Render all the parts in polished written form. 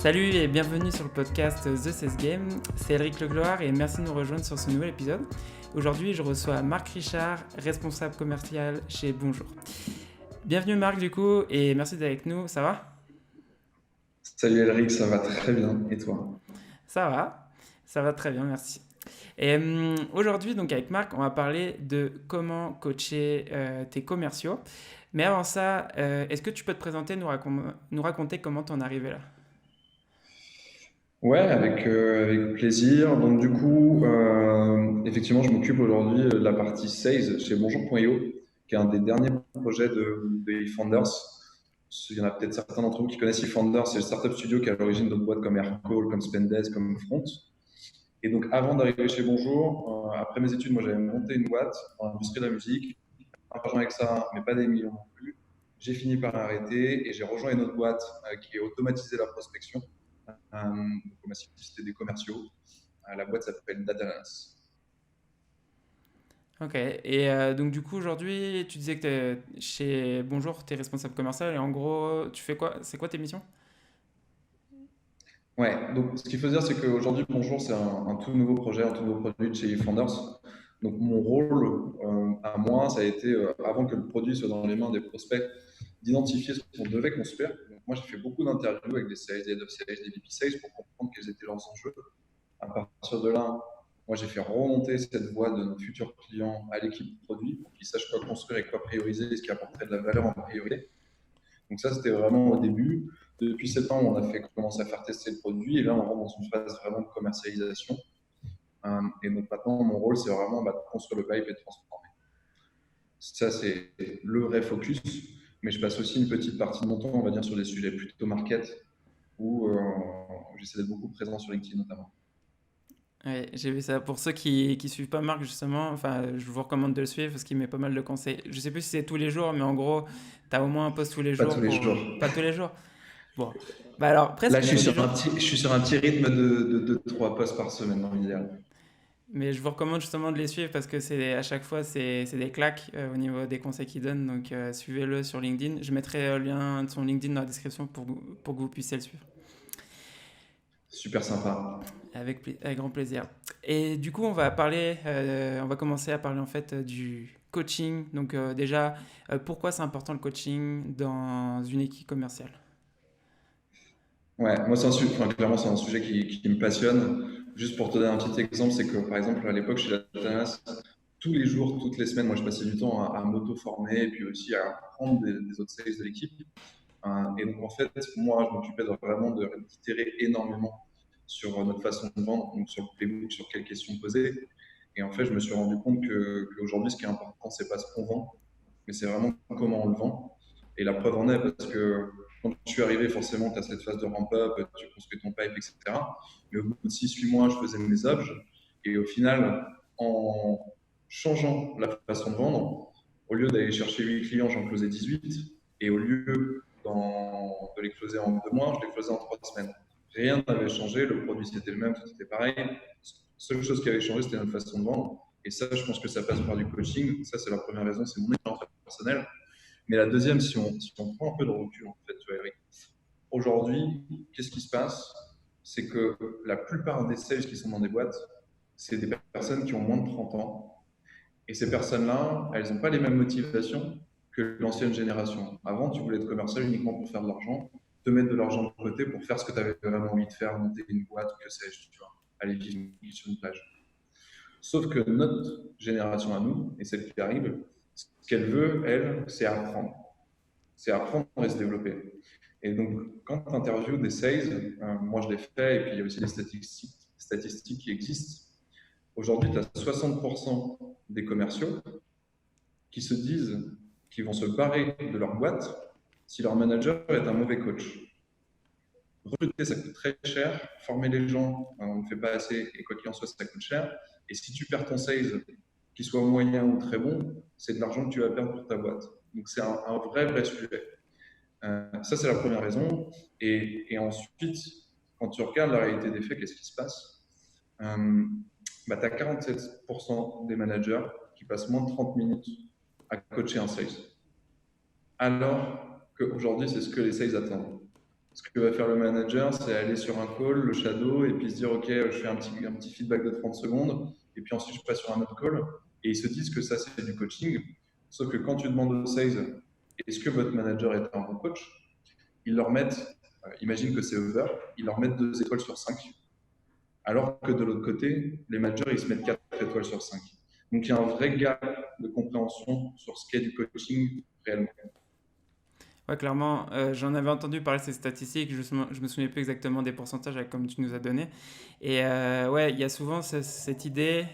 Salut et bienvenue sur le podcast The Cess Game, c'est Elric Legloire et merci de nous rejoindre sur ce nouvel épisode. Aujourd'hui je reçois Marc Richard, responsable commercial chez Bonjour. Bienvenue Marc du coup et merci d'être avec nous, ça va ? Salut Elric, ça va très bien. Et toi? Ça va très bien, merci. Et aujourd'hui donc avec Marc on va parler de comment coacher tes commerciaux. Mais avant ça, est-ce que tu peux te présenter, nous raconter comment t'en es arrivé là ? Ouais, avec plaisir. Donc du coup, effectivement, je m'occupe aujourd'hui de la partie sales chez Bonjour.io, qui est un des derniers projets de eFounders. Il y en a peut-être certains d'entre vous qui connaissent eFounders, c'est le startup studio qui est à l'origine de boîtes comme Aircall, comme Spendesk, comme Front. Et donc avant d'arriver chez Bonjour, après mes études, moi j'avais monté une boîte dans l'industrie de la musique, un peu d'argent avec ça, mais pas des millions non plus. J'ai fini par arrêter et j'ai rejoint une autre boîte qui est automatisée la prospection. Donc on m'a cité des commerciaux. La boîte s'appelle Datanas. Ok, et donc du coup aujourd'hui tu disais que chez Bonjour tu es responsable commercial et en gros tu fais quoi? C'est quoi tes missions? Ouais, donc ce qu'il faut dire, c'est qu'aujourd'hui, Bonjour, c'est un tout nouveau projet, un tout nouveau produit de chez eFounders. Donc mon rôle à moi, ça a été, avant que le produit soit dans les mains des prospects, d'identifier ce qu'on devait construire. Donc moi, j'ai fait beaucoup d'interviews avec des sales, des head of sales, des VP sales pour comprendre quels étaient leurs enjeux. À partir de là, moi, j'ai fait remonter cette voix de nos futurs clients à l'équipe produit pour qu'ils sachent quoi construire et quoi prioriser, et ce qui apporterait de la valeur en priorité. Donc ça, c'était vraiment au début. Depuis septembre, on a fait commencer à faire tester le produit et là, on rentre dans une phase vraiment de commercialisation. Et donc maintenant, mon rôle, c'est vraiment de construire le pipe et de transformer. Ça, c'est le vrai focus. Mais je passe aussi une petite partie de mon temps, on va dire, sur des sujets plutôt market où j'essaie d'être beaucoup présent sur LinkedIn notamment. Ouais, j'ai vu ça. Pour ceux qui suivent pas Marc justement, enfin je vous recommande de le suivre parce qu'il met pas mal de conseils. Je sais plus si c'est tous les jours, mais en gros t'as au moins un post tous les Pas jours tous les pour... jours. Pas tous les jours. Bon, bah alors Là, presque tous les jours. je suis sur un petit rythme de 3 posts par semaine dans l'idéal. Mais je vous recommande justement de les suivre parce que c'est à chaque fois c'est des claques au niveau des conseils qu'il donne. Donc suivez-le sur LinkedIn. Je mettrai le lien de son LinkedIn dans la description pour que vous puissiez le suivre. Super sympa. Avec grand plaisir. Et du coup, on va commencer à parler en fait du coaching. Donc déjà, pourquoi c'est important le coaching dans une équipe commerciale? Ouais, moi, clairement, c'est un sujet qui me passionne. Juste pour te donner un petit exemple, c'est que, par exemple, à l'époque, chez la Danas, tous les jours, toutes les semaines, moi, je passais du temps à m'auto-former et puis aussi à apprendre des autres sales de l'équipe. Et donc, en fait, moi, je m'occupais vraiment d'itérer énormément sur notre façon de vendre, donc sur le playbook, sur quelles questions poser. Et en fait, je me suis rendu compte qu'aujourd'hui, ce qui est important, c'est pas ce qu'on vend, mais c'est vraiment comment on le vend. Et la preuve en est parce que quand je suis arrivé, forcément, tu as cette phase de ramp-up, tu construis ton pipe, etc. Mais au bout de 6-8 mois, je faisais mes objets. Et au final, en changeant la façon de vendre, au lieu d'aller chercher 8 clients, j'en closais 18. Et au lieu de les closer en 2 mois, je les closais en 3 semaines. Rien n'avait changé, le produit c'était le même, tout était pareil. La seule chose qui avait changé, c'était notre façon de vendre. Et ça, je pense que ça passe par du coaching. Ça, c'est la première raison, c'est mon expérience personnelle. Mais la deuxième, si on prend un peu de recul, en fait, tu vois, Eric, aujourd'hui, qu'est-ce qui se passe? C'est que la plupart des sales qui sont dans des boîtes, c'est des personnes qui ont moins de 30 ans. Et ces personnes-là, elles n'ont pas les mêmes motivations que l'ancienne génération. Avant, tu voulais être commercial uniquement pour faire de l'argent, te mettre de l'argent de côté pour faire ce que tu avais vraiment envie de faire, monter une boîte, que sais-je, tu vois, aller vivre sur une plage. Sauf que notre génération à nous, et celle qui arrive, ce qu'elle veut, elle, c'est apprendre. C'est apprendre et se développer. Et donc, quand tu interviews des sales, moi je l'ai fait, et puis il y a aussi des statistiques qui existent. Aujourd'hui, tu as 60% des commerciaux qui se disent qu'ils vont se barrer de leur boîte si leur manager est un mauvais coach. Recruter, ça coûte très cher. Former les gens, on ne fait pas assez. Et quoi qu'il en soit, ça coûte cher. Et si tu perds ton sales, qu'il soit moyen ou très bon, c'est de l'argent que tu vas perdre pour ta boîte. Donc c'est un vrai sujet. Ça, c'est la première raison. Et ensuite, quand tu regardes la réalité des faits, qu'est-ce qui se passe? Tu as 47% des managers qui passent moins de 30 minutes à coacher un sales. Alors qu'aujourd'hui, c'est ce que les sales attendent. Ce que va faire le manager, c'est aller sur un call, le shadow, et puis se dire, OK, je fais un petit feedback de 30 secondes, et puis ensuite je passe sur un autre call, et ils se disent que ça, c'est du coaching. Sauf que quand tu demandes aux sales, est-ce que votre manager est un bon coach, ils leur mettent, imagine que c'est Uber, ils leur mettent 2 étoiles sur 5, alors que de l'autre côté, les managers, ils se mettent 4 étoiles sur 5. Donc il y a un vrai gap de compréhension sur ce qu'est du coaching réellement. Ouais, clairement, j'en avais entendu parler de ces statistiques, je me souviens plus exactement des pourcentages comme tu nous as donné. Et ouais, il y a souvent cette idée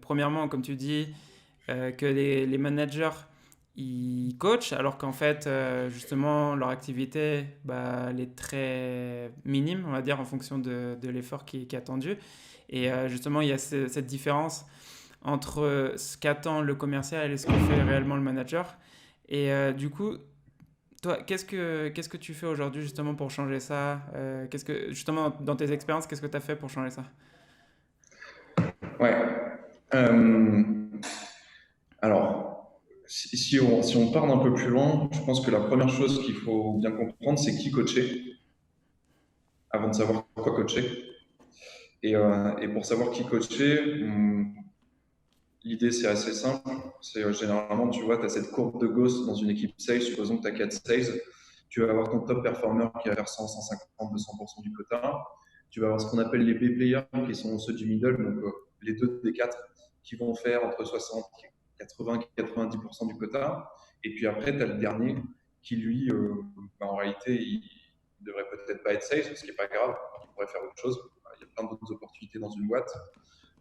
premièrement, comme tu dis, que les managers, ils coachent, alors qu'en fait, justement, leur activité, bah, elle est très minime, on va dire, en fonction de l'effort qui est attendu. Et justement, il y a cette différence entre ce qu'attend le commercial et ce que fait réellement le manager. Et du coup, toi, qu'est-ce que tu fais aujourd'hui justement pour changer ça? Justement, dans tes expériences, qu'est-ce que tu as fait pour changer ça? Ouais. Euh, alors, si on part d'un peu plus loin, je pense que la première chose qu'il faut bien comprendre, c'est qui coacher avant de savoir quoi coacher. Et pour savoir qui coacher, l'idée c'est assez simple. C'est généralement, tu vois, tu as cette courbe de Gauss dans une équipe sales, supposons que tu as 4 sales, tu vas avoir ton top performer qui va faire 100, 150, 200% du quota. Tu vas avoir ce qu'on appelle les B players qui sont ceux du middle, donc les deux des quatre qui vont faire entre 60, 80, 90% du quota. Et puis après, tu as le dernier qui, lui, en réalité, il devrait peut-être pas être sales, ce qui n'est pas grave, il pourrait faire autre chose. Il y a plein d'autres opportunités dans une boîte.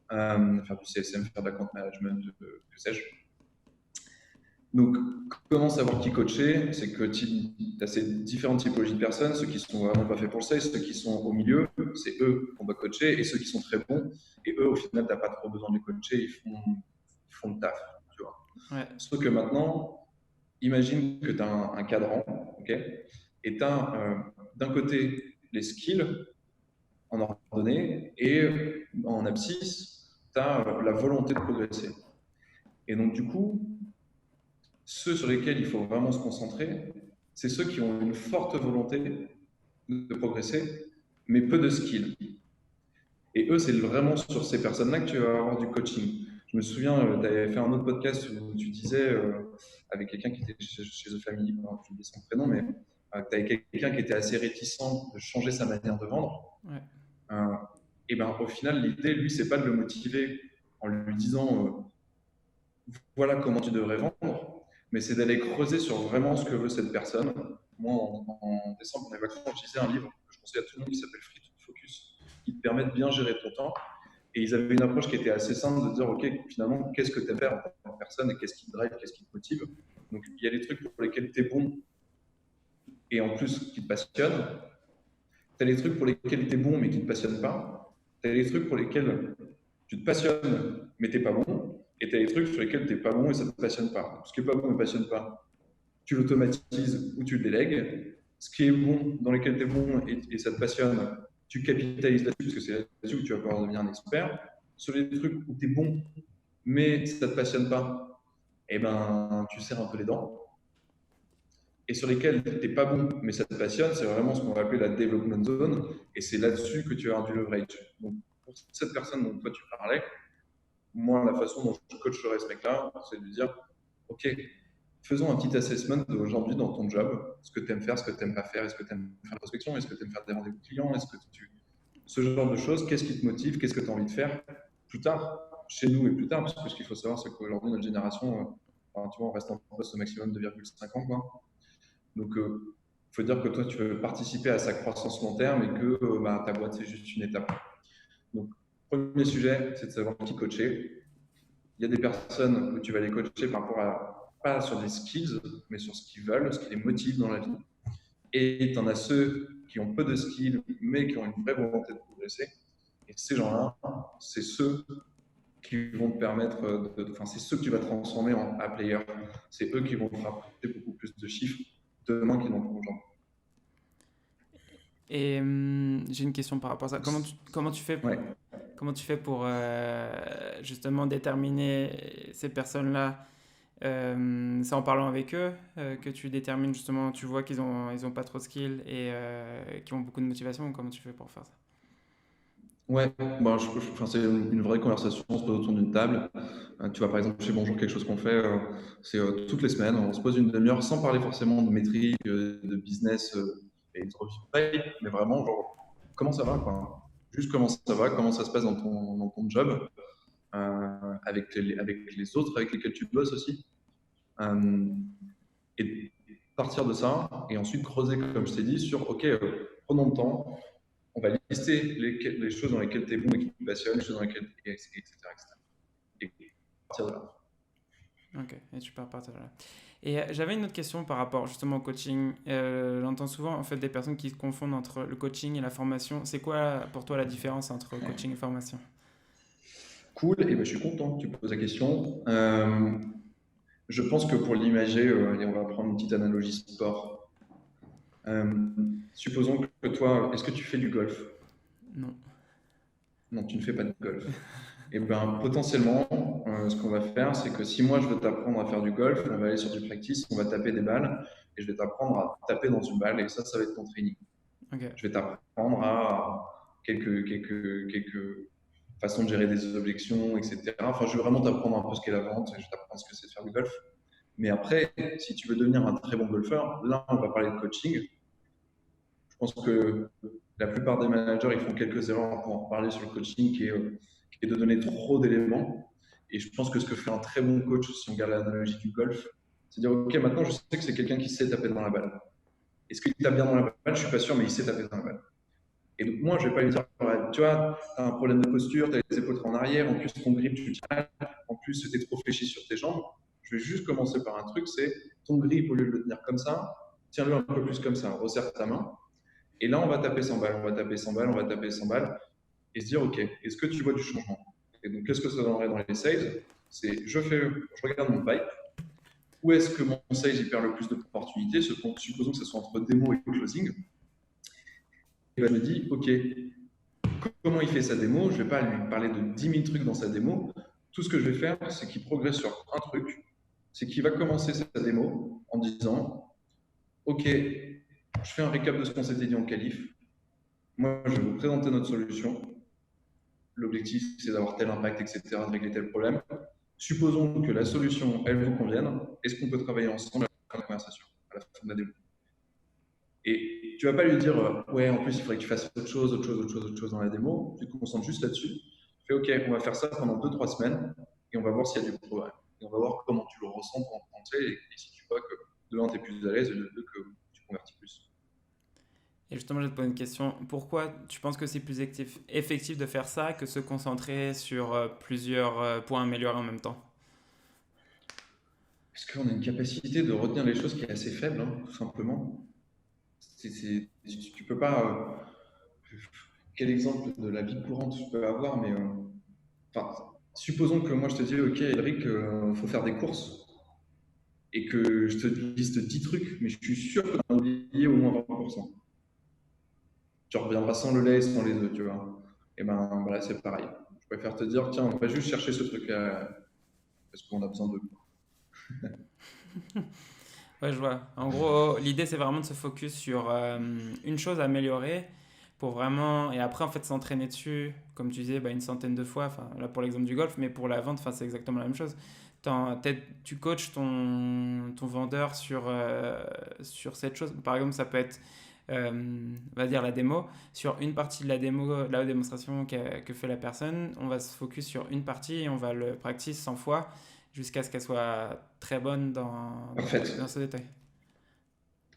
Faire du CSM, faire de l'account management, que sais-je. Donc, comment savoir qui coacher? C'est que tu as ces différentes typologies de personnes, ceux qui sont vraiment pas faits pour le sales, ceux qui sont au milieu, c'est eux qu'on doit coacher, et ceux qui sont très bons, et eux, au final, tu n'as pas trop besoin de les coacher, ils font le taf, tu vois. Ouais, Sauf que maintenant, imagine que tu as un cadran, ok, et tu as d'un côté les skills en ordonnée, et en abscisse, tu as la volonté de progresser. Et donc, du coup, ceux sur lesquels il faut vraiment se concentrer, c'est ceux qui ont une forte volonté de progresser, mais peu de skills. Et eux, c'est vraiment sur ces personnes-là que tu vas avoir du coaching. Je me souviens, tu avais fait un autre podcast où tu disais, avec quelqu'un qui était chez The Family, j'ai oublié son prénom, mais tu avais quelqu'un qui était assez réticent de changer sa manière de vendre. ouais. Euh, et ben, au final, l'idée, lui, c'est pas de le motiver en lui disant voilà comment tu devrais vendre, mais c'est d'aller creuser sur vraiment ce que veut cette personne. Moi, en décembre, mes vacances, je lisais un livre que je conseille à tout le monde qui s'appelle Free to Focus, qui te permet de bien gérer ton temps. Et ils avaient une approche qui était assez simple de dire, OK, finalement, qu'est-ce que tu aimes faire en tant que personne et qu'est-ce qui te drive, qu'est-ce qui te motive. Donc, il y a des trucs pour lesquels tu es bon et en plus qui te passionnent. Tu as des trucs pour lesquels tu es bon mais qui ne te passionnent pas. Tu as des trucs pour lesquels tu te passionnes mais tu n'es pas bon. Et tu as des trucs sur lesquels tu n'es pas bon et ça ne te passionne pas. Ce qui n'est pas bon et ne passionne pas, tu l'automatises ou tu le délègues. Ce qui est bon, dans lesquels tu es bon et ça te passionne, tu capitalises là-dessus parce que c'est là-dessus que tu vas pouvoir devenir un expert. Sur les trucs où tu es bon mais ça ne te passionne pas, eh ben, tu serres un peu les dents. Et sur lesquels tu n'es pas bon, mais ça te passionne, c'est vraiment ce qu'on va appeler la development zone, et c'est là-dessus que tu vas avoir du leverage. Donc, pour cette personne dont toi tu parlais, moi, la façon dont je coacherais ce mec-là, c'est de lui dire, OK, faisons un petit assessment d'aujourd'hui dans ton job, ce que tu aimes faire, ce que tu n'aimes pas faire, est-ce que tu aimes faire la prospection, est-ce que tu aimes faire des rendez-vous clients, est-ce que tu... Ce genre de choses, qu'est-ce qui te motive, qu'est-ce que tu as envie de faire plus tard, chez nous et plus tard, parce que ce qu'il faut savoir, c'est qu'aujourd'hui, notre génération, enfin, tu vois, on reste en poste au maximum de 2,5 ans, quoi. Donc, il faut dire que toi, tu veux participer à sa croissance long terme et que bah, ta boîte, c'est juste une étape. Donc, premier sujet, c'est de savoir qui coacher. Il y a des personnes que tu vas les coacher par rapport à, pas sur des skills, mais sur ce qu'ils veulent, ce qui les motive dans la vie. Et tu en as ceux qui ont peu de skills, mais qui ont une vraie volonté de progresser. Et ces gens-là, c'est ceux qui vont te permettre enfin, c'est ceux que tu vas transformer en A player. C'est eux qui vont te rapporter beaucoup plus de chiffres demain qu'ils n'en font aujourd'hui. Et j'ai une question par rapport à ça. Ouais. Comment tu fais pour justement déterminer ces personnes-là C'est en parlant avec eux que tu détermines justement, tu vois ils ont pas trop de skills et qui ont beaucoup de motivation. Comment tu fais pour faire ça? Ouais, bah, enfin, c'est une vraie conversation, on se pose autour d'une table. Tu vois, par exemple, chez Bonjour, quelque chose qu'on fait, c'est toutes les semaines, on se pose une demi-heure sans parler forcément de métriques, de business et de revue de paye, mais vraiment, genre, comment ça va, quoi. Juste comment ça va, comment ça se passe dans ton job, avec les autres avec lesquels tu bosses aussi. Euh, et partir de ça, et ensuite creuser, comme je t'ai dit, sur, OK, prenons le temps, on va lister les choses dans lesquelles tu es bon et qui te passionnent, les choses dans lesquelles etc., etc. Et partir de là. Ok, et tu pars partir de là. Et j'avais une autre question par rapport justement au coaching. J'entends souvent en fait des personnes qui se confondent entre le coaching et la formation. C'est quoi pour toi la différence entre coaching et formation? Cool, et ben, je suis content que tu poses la question. Je pense que pour l'imager, allez, on va prendre une petite analogie sport. Euh, Supposons que toi, est-ce que tu fais du golf? Non. Non, tu ne fais pas de golf. Et ben, potentiellement, ce qu'on va faire, c'est que si moi je veux t'apprendre à faire du golf, on va aller sur du practice, on va taper des balles, et je vais t'apprendre à taper dans une balle, et ça va être ton training. Ok. Je vais t'apprendre à quelques façons de gérer des objections, etc. Enfin, je vais vraiment t'apprendre un peu ce qu'est la vente, et je vais t'apprendre ce que c'est de faire du golf. Mais après, si tu veux devenir un très bon golfeur, là, on va parler de coaching. Je pense que la plupart des managers, ils font quelques erreurs pour en parler sur le coaching, qui est de donner trop d'éléments. Et je pense que ce que fait un très bon coach, si on regarde l'analogie du golf, c'est dire, OK, maintenant, je sais que c'est quelqu'un qui sait taper dans la balle. Est-ce qu'il tape bien dans la balle? Je suis pas sûr, mais il sait taper dans la balle. Et donc, moi, je vais pas lui dire, ouais, tu vois, tu as un problème de posture, tu as les épaules en arrière, en plus, ton grip, tu tiens mal, en plus, tu es trop fléchi sur tes jambes. Je vais juste commencer par un truc, c'est ton grip, au lieu de le tenir comme ça, tiens-le un peu plus comme ça, resserre ta main. Et là, on va taper 100 balles, on va taper 100 balles, on va taper 100 balles, et se dire, OK, est-ce que tu vois du changement? Et donc, qu'est-ce que ça donnerait dans les sales? C'est, je regarde mon pipe, où est-ce que mon sales il perd le plus d'opportunités? Supposons que ce soit entre démo et closing. Et ben, je me dis, OK, comment il fait sa démo? Je ne vais pas lui parler de 10 000 trucs dans sa démo. Tout ce que je vais faire, c'est qu'il progresse sur un truc. C'est qu'il va commencer sa démo en disant, OK, je fais un récap de ce qu'on s'était dit en qualif. Moi, je vais vous présenter notre solution. L'objectif, c'est d'avoir tel impact, etc., de régler tel problème. Supposons que la solution, elle vous convienne. Est-ce qu'on peut travailler ensemble à la fin de la conversation, à la fin de la démo? Et tu vas pas lui dire, ouais, en plus, il faudrait que tu fasses autre chose dans la démo. Tu te concentres juste là-dessus. Tu fais, OK, on va faire ça pendant 2 3 semaines et on va voir s'il y a du progrès. Et on va voir comment tu le ressens en entier et si tu vois que de l'un, tu es plus à l'aise et de deux, que tu convertis plus. Et justement, je vais te poser une question. Pourquoi tu penses que c'est plus effectif de faire ça que se concentrer sur plusieurs points améliorés en même temps? Parce qu'on a une capacité de retenir les choses qui est assez faible, hein, tout simplement. Tu peux pas. Quel exemple de la vie courante je peux avoir, mais enfin, supposons que moi je te dis, ok, Eric, il faut faire des courses et que je te liste 10 trucs, mais je suis sûr que tu en as oublié au moins 20%. Tu reviendras sans le lait et sans les œufs, tu vois. Et ben voilà, c'est pareil. Je préfère te dire, tiens, on va juste chercher ce truc-là parce qu'on a besoin de. Ouais, je vois. En gros, l'idée, c'est vraiment de se focus sur une chose à améliorer pour vraiment. Et après, en fait, s'entraîner dessus, comme tu disais, bah, une centaine de fois. Enfin, là, pour l'exemple du golf, mais pour la vente, enfin, c'est exactement la même chose. Tu coaches ton vendeur sur cette chose. Par exemple, ça peut être, on va dire, la démo. Sur une partie de la démo, la démonstration que fait la personne, on va se focus sur une partie et on va le practice 100 fois jusqu'à ce qu'elle soit très bonne dans Parfaite. ce détail.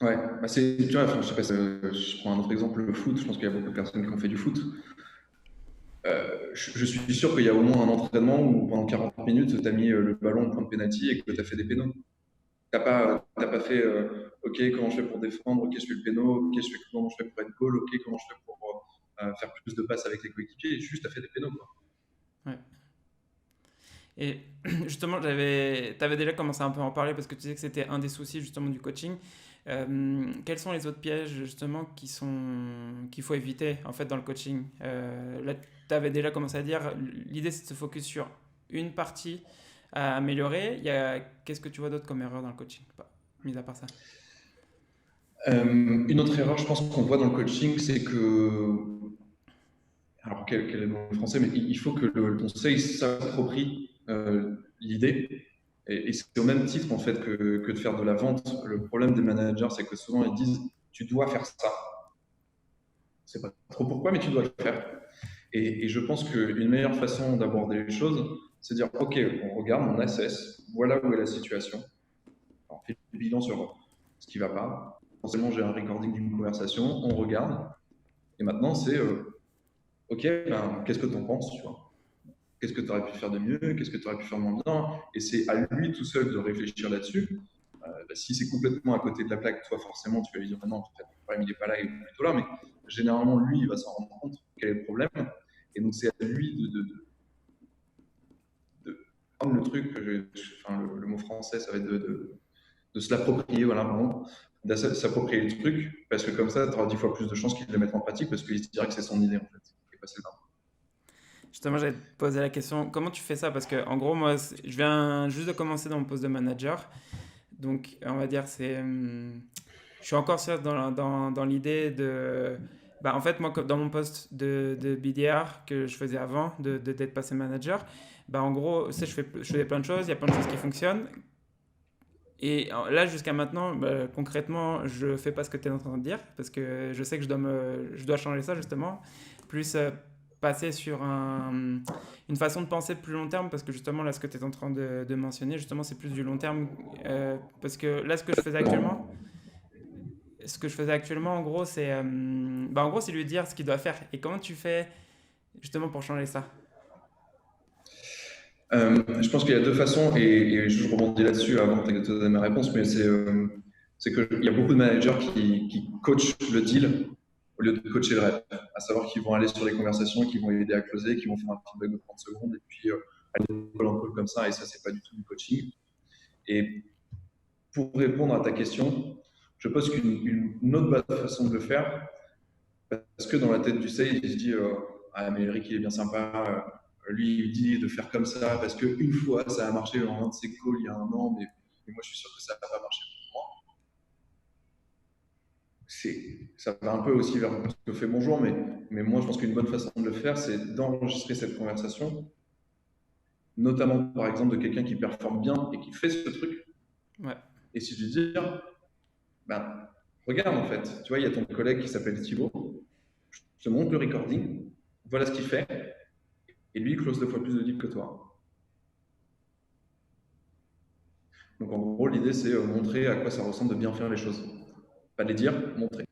Ouais, bah tu vois, enfin, je sais pas, je prends un autre exemple, le foot. Je pense qu'il y a beaucoup de personnes qui ont fait du foot. Je suis sûr qu'il y a au moins un entraînement où pendant 40 minutes, tu as mis le ballon au point de pénalty et que tu as fait des pénaux. T'as pas fait OK, comment je fais pour défendre, OK, je fais le péno, OK, comment je fais pour être goal, OK, comment je fais pour faire plus de passes avec les coéquipiers, juste t'as fait des pénaux, quoi. Ouais. Et justement, tu avais déjà commencé un peu à en parler parce que tu disais que c'était un des soucis justement du coaching. Quels sont les autres pièges justement qu'il faut éviter en fait dans le coaching? Là, tu avais déjà commencé à dire l'idée c'est de se focus sur une partie à améliorer. Qu'est-ce que tu vois d'autre comme erreur dans le coaching, mis à part ça? Une autre erreur, je pense qu'on voit dans le coaching, c'est que, alors quel est le mot français, mais il faut que le conseil s'approprie l'idée. Et c'est au même titre en fait que de faire de la vente. Le problème des managers, c'est que souvent ils disent tu dois faire ça. C'est pas trop pourquoi, mais tu dois le faire. Et je pense qu'une meilleure façon d'aborder les choses, c'est de dire ok, on regarde, on assesse, voilà où est la situation. Alors, on fait le bilan sur ce qui ne va pas. Forcément, j'ai un recording d'une conversation, on regarde. Et maintenant, c'est ok, ben, qu'est-ce que tu en penses, tu vois? Qu'est-ce que tu aurais pu faire de mieux? Qu'est-ce que tu aurais pu faire moins bien? Et c'est à lui tout seul de réfléchir là-dessus. Bah, si c'est complètement à côté de la plaque, toi, forcément, tu vas lui dire non, peut-être le problème, il n'est pas là, il est plutôt là. Mais généralement, lui, il va s'en rendre compte quel est le problème. Et donc, c'est à lui de prendre le truc, enfin, le mot français, ça va être de se l'approprier, voilà, vraiment, de s'approprier le truc, parce que comme ça, tu auras 10 fois plus de chances qu'il le mette en pratique, parce qu'il se dira que c'est son idée, en fait, et pas celle d'un. Justement, j'allais te poser la question, comment tu fais ça? Parce que, en gros, moi, je viens juste de commencer dans mon poste de manager. Donc, on va dire, je suis encore dans l'idée de. Bah, en fait, moi, dans mon poste de BDR que je faisais avant, d'être passé manager, bah, en gros, je fais plein de choses, il y a plein de choses qui fonctionnent. Et là, jusqu'à maintenant, bah, concrètement, je fais pas ce que tu es en train de dire, parce que je sais que je dois changer ça, justement. Plus passer sur une façon de penser de plus long terme, parce que justement, là, ce que tu es en train de mentionner, justement, c'est plus du long terme. Parce que là, ce que je faisais actuellement, en gros, bah, en gros, c'est lui dire ce qu'il doit faire. Et comment tu fais, justement, pour changer ça? Je pense qu'il y a deux façons, et je rebondis là-dessus avant de te donner ma réponse, mais c'est qu'il y a beaucoup de managers qui coachent le deal au lieu de coacher le rep. À savoir qu'ils vont aller sur les conversations, qu'ils vont aider à closer, qu'ils vont faire un feedback de 30 secondes, et puis aller call en call comme ça, et ça, c'est pas du tout du coaching. Et pour répondre à ta question, je pense qu'une autre façon de le faire, parce que dans la tête du sales, il se dit ah, mais Eric, il est bien sympa. Lui, il dit de faire comme ça parce qu'une fois, ça a marché dans un de ses calls il y a un an, mais moi, je suis sûr que ça n'a pas marché pour moi. Ça va un peu aussi vers ce que fait Bonjour, mais moi, je pense qu'une bonne façon de le faire, c'est d'enregistrer cette conversation, notamment par exemple de quelqu'un qui performe bien et qui fait ce truc, Ouais. et si je lui dis, ben, regarde en fait, tu vois, il y a ton collègue qui s'appelle Thibaut, je te montre le recording, voilà ce qu'il fait, et lui, il close 2 fois plus de deals que toi. Donc en gros, l'idée, c'est montrer à quoi ça ressemble de bien faire les choses. Pas les dire, montrer.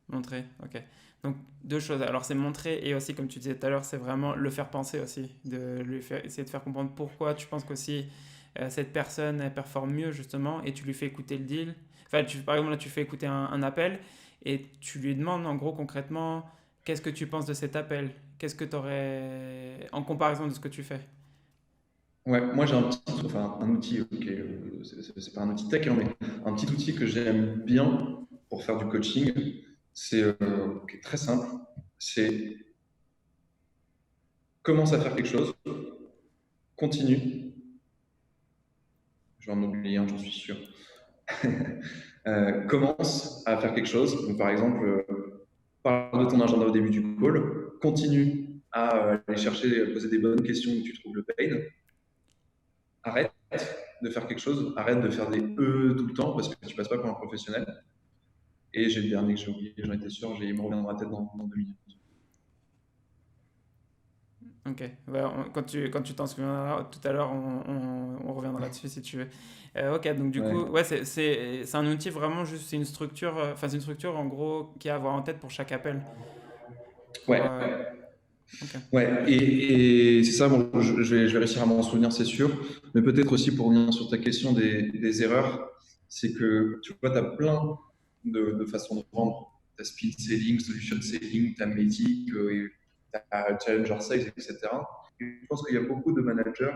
Montrer, ok. Donc deux choses. Alors c'est montrer et aussi, comme tu disais tout à l'heure, c'est vraiment le faire penser aussi, de lui faire, essayer de faire comprendre pourquoi tu penses qu'aussi cette personne elle performe mieux justement et tu lui fais écouter le deal. Enfin, par exemple là tu fais écouter un appel et tu lui demandes en gros concrètement qu'est-ce que tu penses de cet appel? Qu'est-ce que tu aurais en comparaison de ce que tu fais? Ouais, moi j'ai enfin un outil, ok, c'est pas un outil tech, hein, mais un petit outil que j'aime bien pour faire du coaching, c'est qui est très simple, c'est commence à faire quelque chose, continue, je vais en oublier un, j'en suis sûr. Commence à faire quelque chose, donc par exemple, parle de ton agenda au début du call, continue à aller chercher, à poser des bonnes questions où tu trouves le pain, arrête de faire quelque chose, arrête de faire des tout le temps parce que tu passes pas pour un professionnel. Et j'ai le dernier que j'ai oublié, j'en étais sûr, il me revient dans la tête dans 2 minutes. Ok, ouais, quand tu t'en souviens tout à l'heure, on reviendra dessus si tu veux. Ok, donc du coup, Ouais, ouais, c'est un outil vraiment juste, c'est une structure, enfin c'est une structure en gros qui est à avoir en tête pour chaque appel. Pour, ouais, ok, ouais. Et c'est ça, bon, je vais réussir à m'en souvenir, c'est sûr. Mais peut-être aussi pour revenir sur ta question des erreurs, c'est que tu vois, tu as plein de façons de vendre. Tu as speed selling, solution selling, tu as médic, tu as challenger sales, etc. Et je pense qu'il y a beaucoup de managers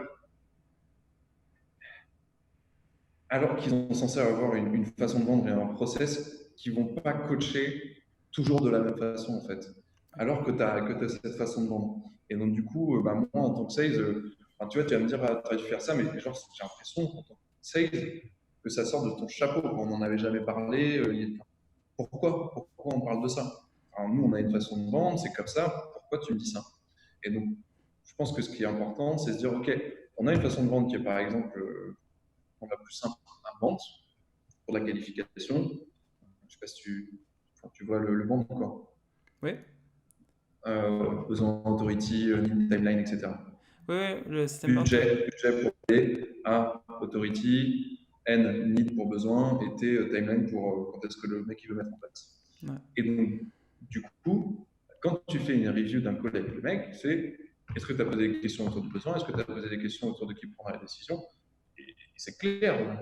alors qu'ils sont censés avoir une façon de vendre et un process qui vont pas coacher toujours de la même façon en fait. Alors que tu as cette façon de vendre. Et donc du coup, bah, moi en tant que sales, Enfin, tu vois, tu vas me dire, ah, tu as dû faire ça, mais genre, j'ai l'impression, quand on sales, que ça sort de ton chapeau, qu'on n'en avait jamais parlé. Pourquoi on parle de ça? Alors, nous, on a une façon de vendre, c'est comme ça, pourquoi tu me dis ça? Et donc, je pense que ce qui est important, c'est de se dire, OK, on a une façon de vendre qui est, par exemple, on va plus simple à vente pour la qualification. Je sais pas si tu vois le vendre encore. Oui, Besoin authority, need timeline, etc. oui, oui, le système vente. Budget pour B, A, authority, N, need pour besoin, et T, timeline pour quand est-ce que le mec il veut mettre en place. Ouais. Et donc, du coup, quand tu fais une review d'un call avec le mec, c'est est-ce que tu as posé des questions autour du besoin? Est-ce que tu as posé des questions autour de qui prendra la décision? Et c'est clair.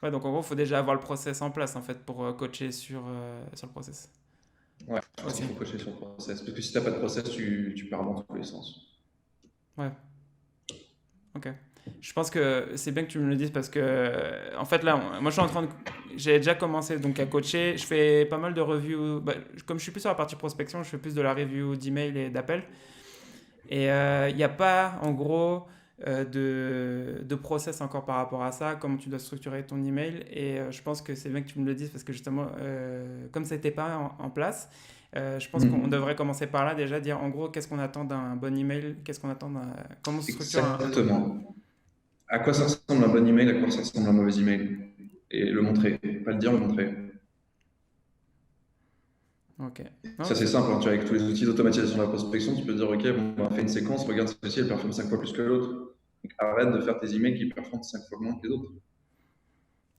Ouais, donc en gros, il faut déjà avoir le process en place en fait pour coacher sur le process. Ouais, je pense Aussi. qu'il faut cocher sur le process. Parce que si tu n'as pas de process, tu pars dans tous les sens. Ouais, ok. Je pense que c'est bien que tu me le dises parce que, en fait, là, moi, je suis en train de. J'ai déjà commencé donc à coacher. Je fais pas mal de reviews. Bah, comme je suis plus sur la partie prospection, je fais plus de la review d'email et d'appels. Et il n'y a pas, en gros, de process encore par rapport à ça, comment tu dois structurer ton email. Et je pense que c'est bien que tu me le dises parce que justement, comme ça n'était pas en place, je pense qu'on devrait commencer par là déjà, dire en gros qu'est-ce qu'on attend d'un bon email, qu'est-ce qu'on attend d'un. Comment on structure un email. Exactement. À quoi ça ressemble un bon email, à quoi ça ressemble un mauvais email? Et le montrer. Pas le dire, le montrer. Ok. Non, Ça, c'est simple, hein, tu vois, avec tous les outils d'automatisation de la prospection, tu peux dire, OK, bon, on a fait une séquence, regarde celle-ci, elle performe 5 fois plus que l'autre. Donc, arrête de faire tes emails qui performent 5 fois moins que les autres.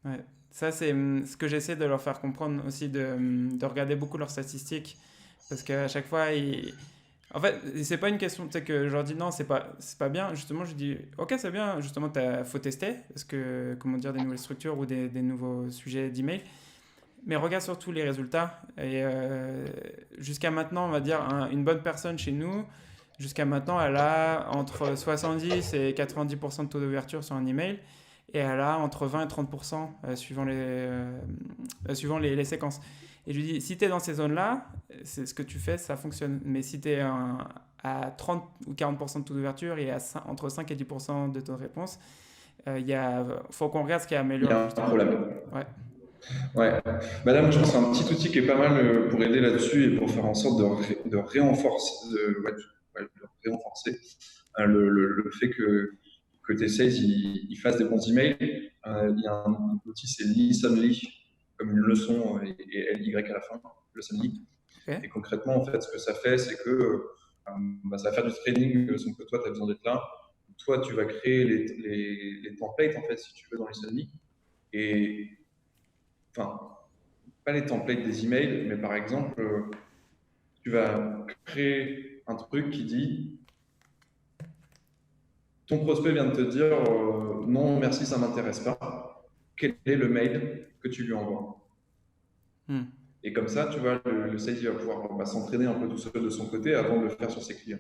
ouais. Ça, c'est ce que j'essaie de leur faire comprendre aussi, de regarder beaucoup leurs statistiques. Parce qu'à chaque fois, en fait, c'est pas une question, tu sais, que je leur dis non, c'est pas bien. Justement, je dis ok, c'est bien, justement, faut tester. Parce que, comment dire, des nouvelles structures ou des nouveaux sujets d'email. Mais regarde surtout les résultats. Et jusqu'à maintenant, on va dire, une bonne personne chez nous, jusqu'à maintenant, elle a entre 70 et 90% de taux d'ouverture sur un email. Et elle a entre 20 et 30% suivant les séquences. Et je lui dis, si tu es dans ces zones-là, c'est ce que tu fais, ça fonctionne. Mais si tu es à 30 ou 40% de taux d'ouverture et entre 5 et 10% de taux de réponse, il faut qu'on regarde ce qui est Il y amélioré, a un justement. problème. Ouais. Ouais. Bah là, moi, je pense que c'est un petit outil qui est pas mal pour aider là-dessus et pour faire en sorte de réenforcer, de réenforcer le fait que tes sales ils fassent des bons emails. Il y a un outil, c'est Listenly, comme une leçon et LY à la fin, Listenly. Ok. Et concrètement, en fait, ce que ça fait, c'est que ça va faire du training sans que toi, tu as besoin d'être là. Toi, tu vas créer les templates, en fait, si tu veux, dans Listenly. Et, enfin, pas les templates des emails, mais par exemple, tu vas créer un truc qui dit ton prospect vient de te dire non, merci, ça m'intéresse pas. Quel est le mail que tu lui envoies? Hmm. Et comme ça, tu vois, le sales il va pouvoir s'entraîner un peu tout seul de son côté avant de le faire sur ses clients,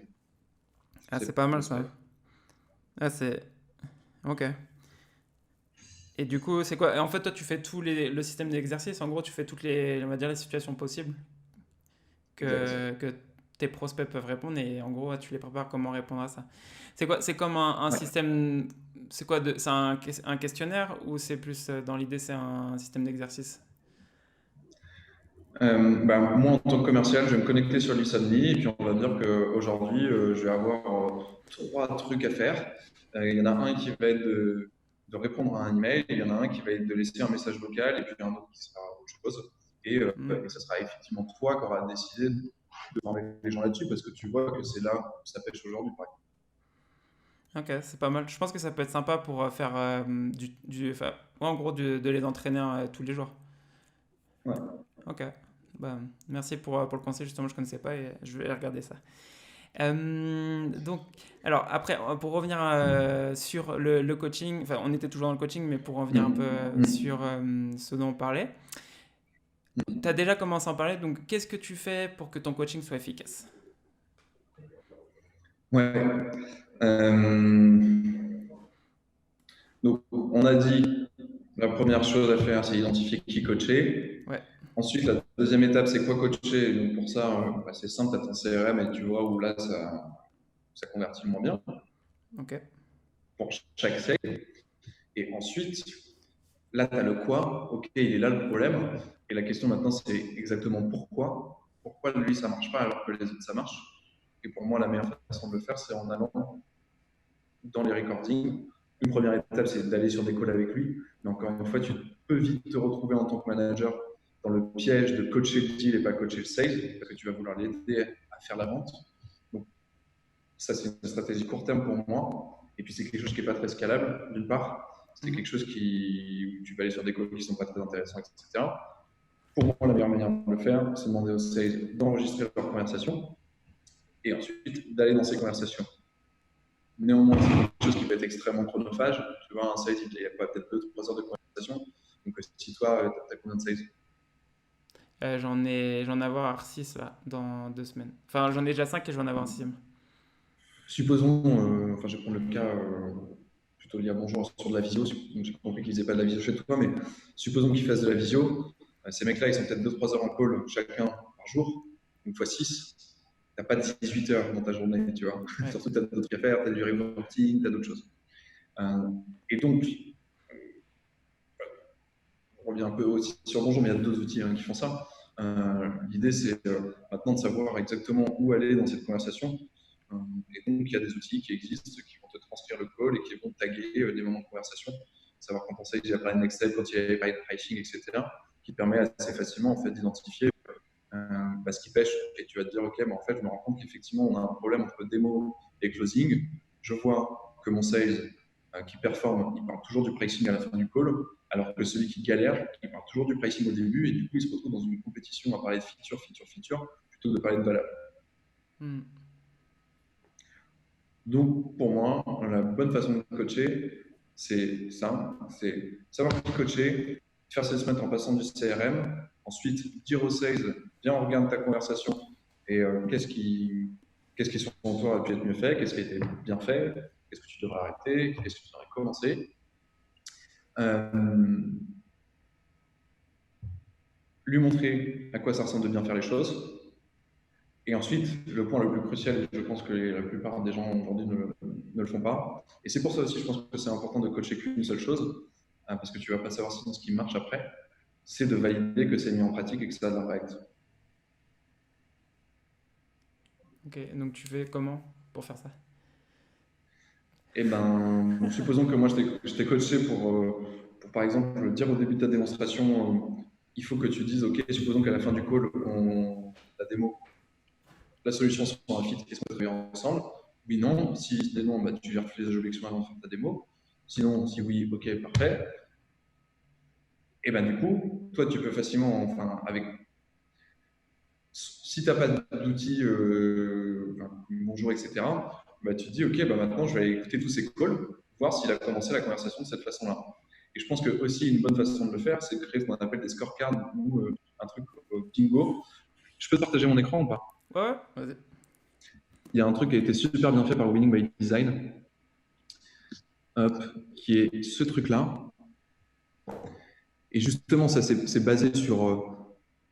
sur Ah, ses c'est pas mal ça. prospects. Ah, c'est. Ok. Et du coup, c'est quoi? En fait, toi, tu fais le système d'exercice. En gros, tu fais on va dire, les situations possibles Exact. que tes prospects peuvent répondre et en gros, tu les prépares comment répondre à ça. C'est quoi? C'est comme un Ouais. système. C'est quoi? C'est un questionnaire ou c'est plus dans l'idée, c'est un système d'exercice? Moi, en tant que commercial, je vais me connecter sur Listenly et puis on va dire qu'aujourd'hui, je vais avoir trois trucs à faire. Il y en a un qui va être de répondre à un email, il y en a un qui va être de laisser un message vocal et puis un autre qui sera autre chose. Hmm. Et ça sera effectivement toi qui auras décidé de former les gens là-dessus parce que tu vois que c'est là où ça pêche aujourd'hui, par Ok, c'est pas mal. Je pense que ça peut être sympa pour faire enfin, ouais, en gros, de les entraîner tous les jours. exemple. Ouais. Ok. Bah, merci pour le conseil, justement, je connaissais pas et je vais regarder ça. Donc, alors après, pour revenir sur le coaching, enfin, on était toujours dans le coaching, mais pour revenir un peu Mm. Mm. sur ce dont on parlait, tu as déjà commencé à en parler, donc qu'est-ce que tu fais pour que ton coaching soit efficace? Ouais. Euh, donc, on a dit la première chose à faire, c'est identifier qui coacher. Ouais. Ensuite, la deuxième étape, c'est quoi coacher? Donc pour ça, c'est simple, tu as ton CRM et tu vois où là, ça. ça convertit moins bien Ok. pour chaque sale. Et ensuite, là, tu as le quoi. Ok, il est là le problème. Et la question maintenant, c'est exactement pourquoi. Pourquoi lui, ça marche pas alors que les autres, ça marche. Et pour moi, la meilleure façon de le faire, c'est en allant dans les recordings. Une première étape, c'est d'aller sur des calls avec lui. Mais encore une fois, tu peux vite te retrouver en tant que manager dans le piège de coacher le deal et pas coacher le sales, parce que tu vas vouloir l'aider à faire la vente. Donc, ça, c'est une stratégie court terme pour moi. Et puis, c'est quelque chose qui n'est pas très scalable, d'une part. C'est quelque chose qui, tu vas aller sur des calls qui ne sont pas très intéressants, etc. Pour moi, la meilleure manière de le faire, c'est de demander aux sales d'enregistrer leur conversation et ensuite d'aller dans ces conversations. Néanmoins, c'est quelque chose qui peut être extrêmement chronophage. Tu vois, un sales, il y a peut-être 2-3 heures de conversation. Donc, si toi, tu as combien de sales? J'en ai avoir 6 là, dans 2 semaines. Enfin, j'en ai déjà 5 et je vais en avoir un sixième. Supposons, enfin, je vais prendre le cas plutôt lié à bonjour sur de la visio. Donc, j'ai compris qu'ils faisaient pas de la visio chez toi, mais supposons qu'ils fassent de la visio. Ces mecs-là, ils sont peut-être 2-3 heures en call chacun par jour, une fois 6. Tu n'as pas 18 heures dans ta journée, tu vois. Ouais. Surtout, tu as d'autres trucs à faire, tu as du reporting, tu as d'autres choses. Et donc, on revient un peu aussi sur bonjour, mais il y a d'autres outils qui font ça. L'idée, c'est maintenant de savoir exactement où aller dans cette conversation. Et donc, il y a des outils qui existent qui vont te transcrire le call et qui vont taguer des moments de conversation, savoir quand on sait qu'il y a parlé de next step, quand il y a parlé de pricing, etc., qui permet assez facilement en fait, d'identifier ce qui pêche. Et tu vas te dire, OK, mais en fait, je me rends compte qu'effectivement, on a un problème entre démo et closing. Je vois que mon sales qui performe, il parle toujours du pricing à la fin du call, alors que celui qui galère, il parle toujours du pricing au début, et du coup, il se retrouve dans une compétition à parler de feature, plutôt que de parler de valeur. Hmm. Donc, pour moi, la bonne façon de coacher, c'est ça, c'est savoir qui coacher, faire ses semaines en passant du CRM, ensuite dire aux sales, viens, on regarde ta conversation et qu'est-ce qui selon toi a pu être mieux fait, qu'est-ce qui a été bien fait, qu'est-ce que tu devrais arrêter, qu'est-ce que tu devrais commencer. Euh, lui montrer à quoi ça ressemble de bien faire les choses. Et ensuite, le point le plus crucial, je pense que la plupart des gens aujourd'hui ne le font pas. Et c'est pour ça aussi, je pense que c'est important de coacher qu'une seule chose, parce que tu ne vas pas savoir sinon ce qui marche après, c'est de valider que c'est mis en pratique et que ça a de l'impact. Ok, donc tu fais comment pour faire ça? Et ben, supposons que moi je t'ai coaché pour, par exemple, dire au début de ta démonstration, il faut que tu dises, OK, supposons qu'à la fin du call, la démo, la solution soit un fit, est-ce qu'on peut travailler ensemble? Oui, non. Si c'est non, bah, tu gères toutes les objections avant de faire ta démo. Sinon, si oui, ok, parfait. Et ben du coup, toi, tu peux facilement, enfin, si tu n'as pas d'outils, bonjour, etc., bah, tu te dis, ok, bah, maintenant, je vais aller écouter tous ces calls, voir s'il a commencé la conversation de cette façon-là. Et je pense que aussi une bonne façon de le faire, c'est de créer ce qu'on appelle des scorecards ou un truc bingo. Je peux te partager mon écran ou pas? Ouais, vas-y. Il y a un truc qui a été super bien fait par Winning by Design, hop, qui est ce truc-là. Et justement, ça, c'est basé sur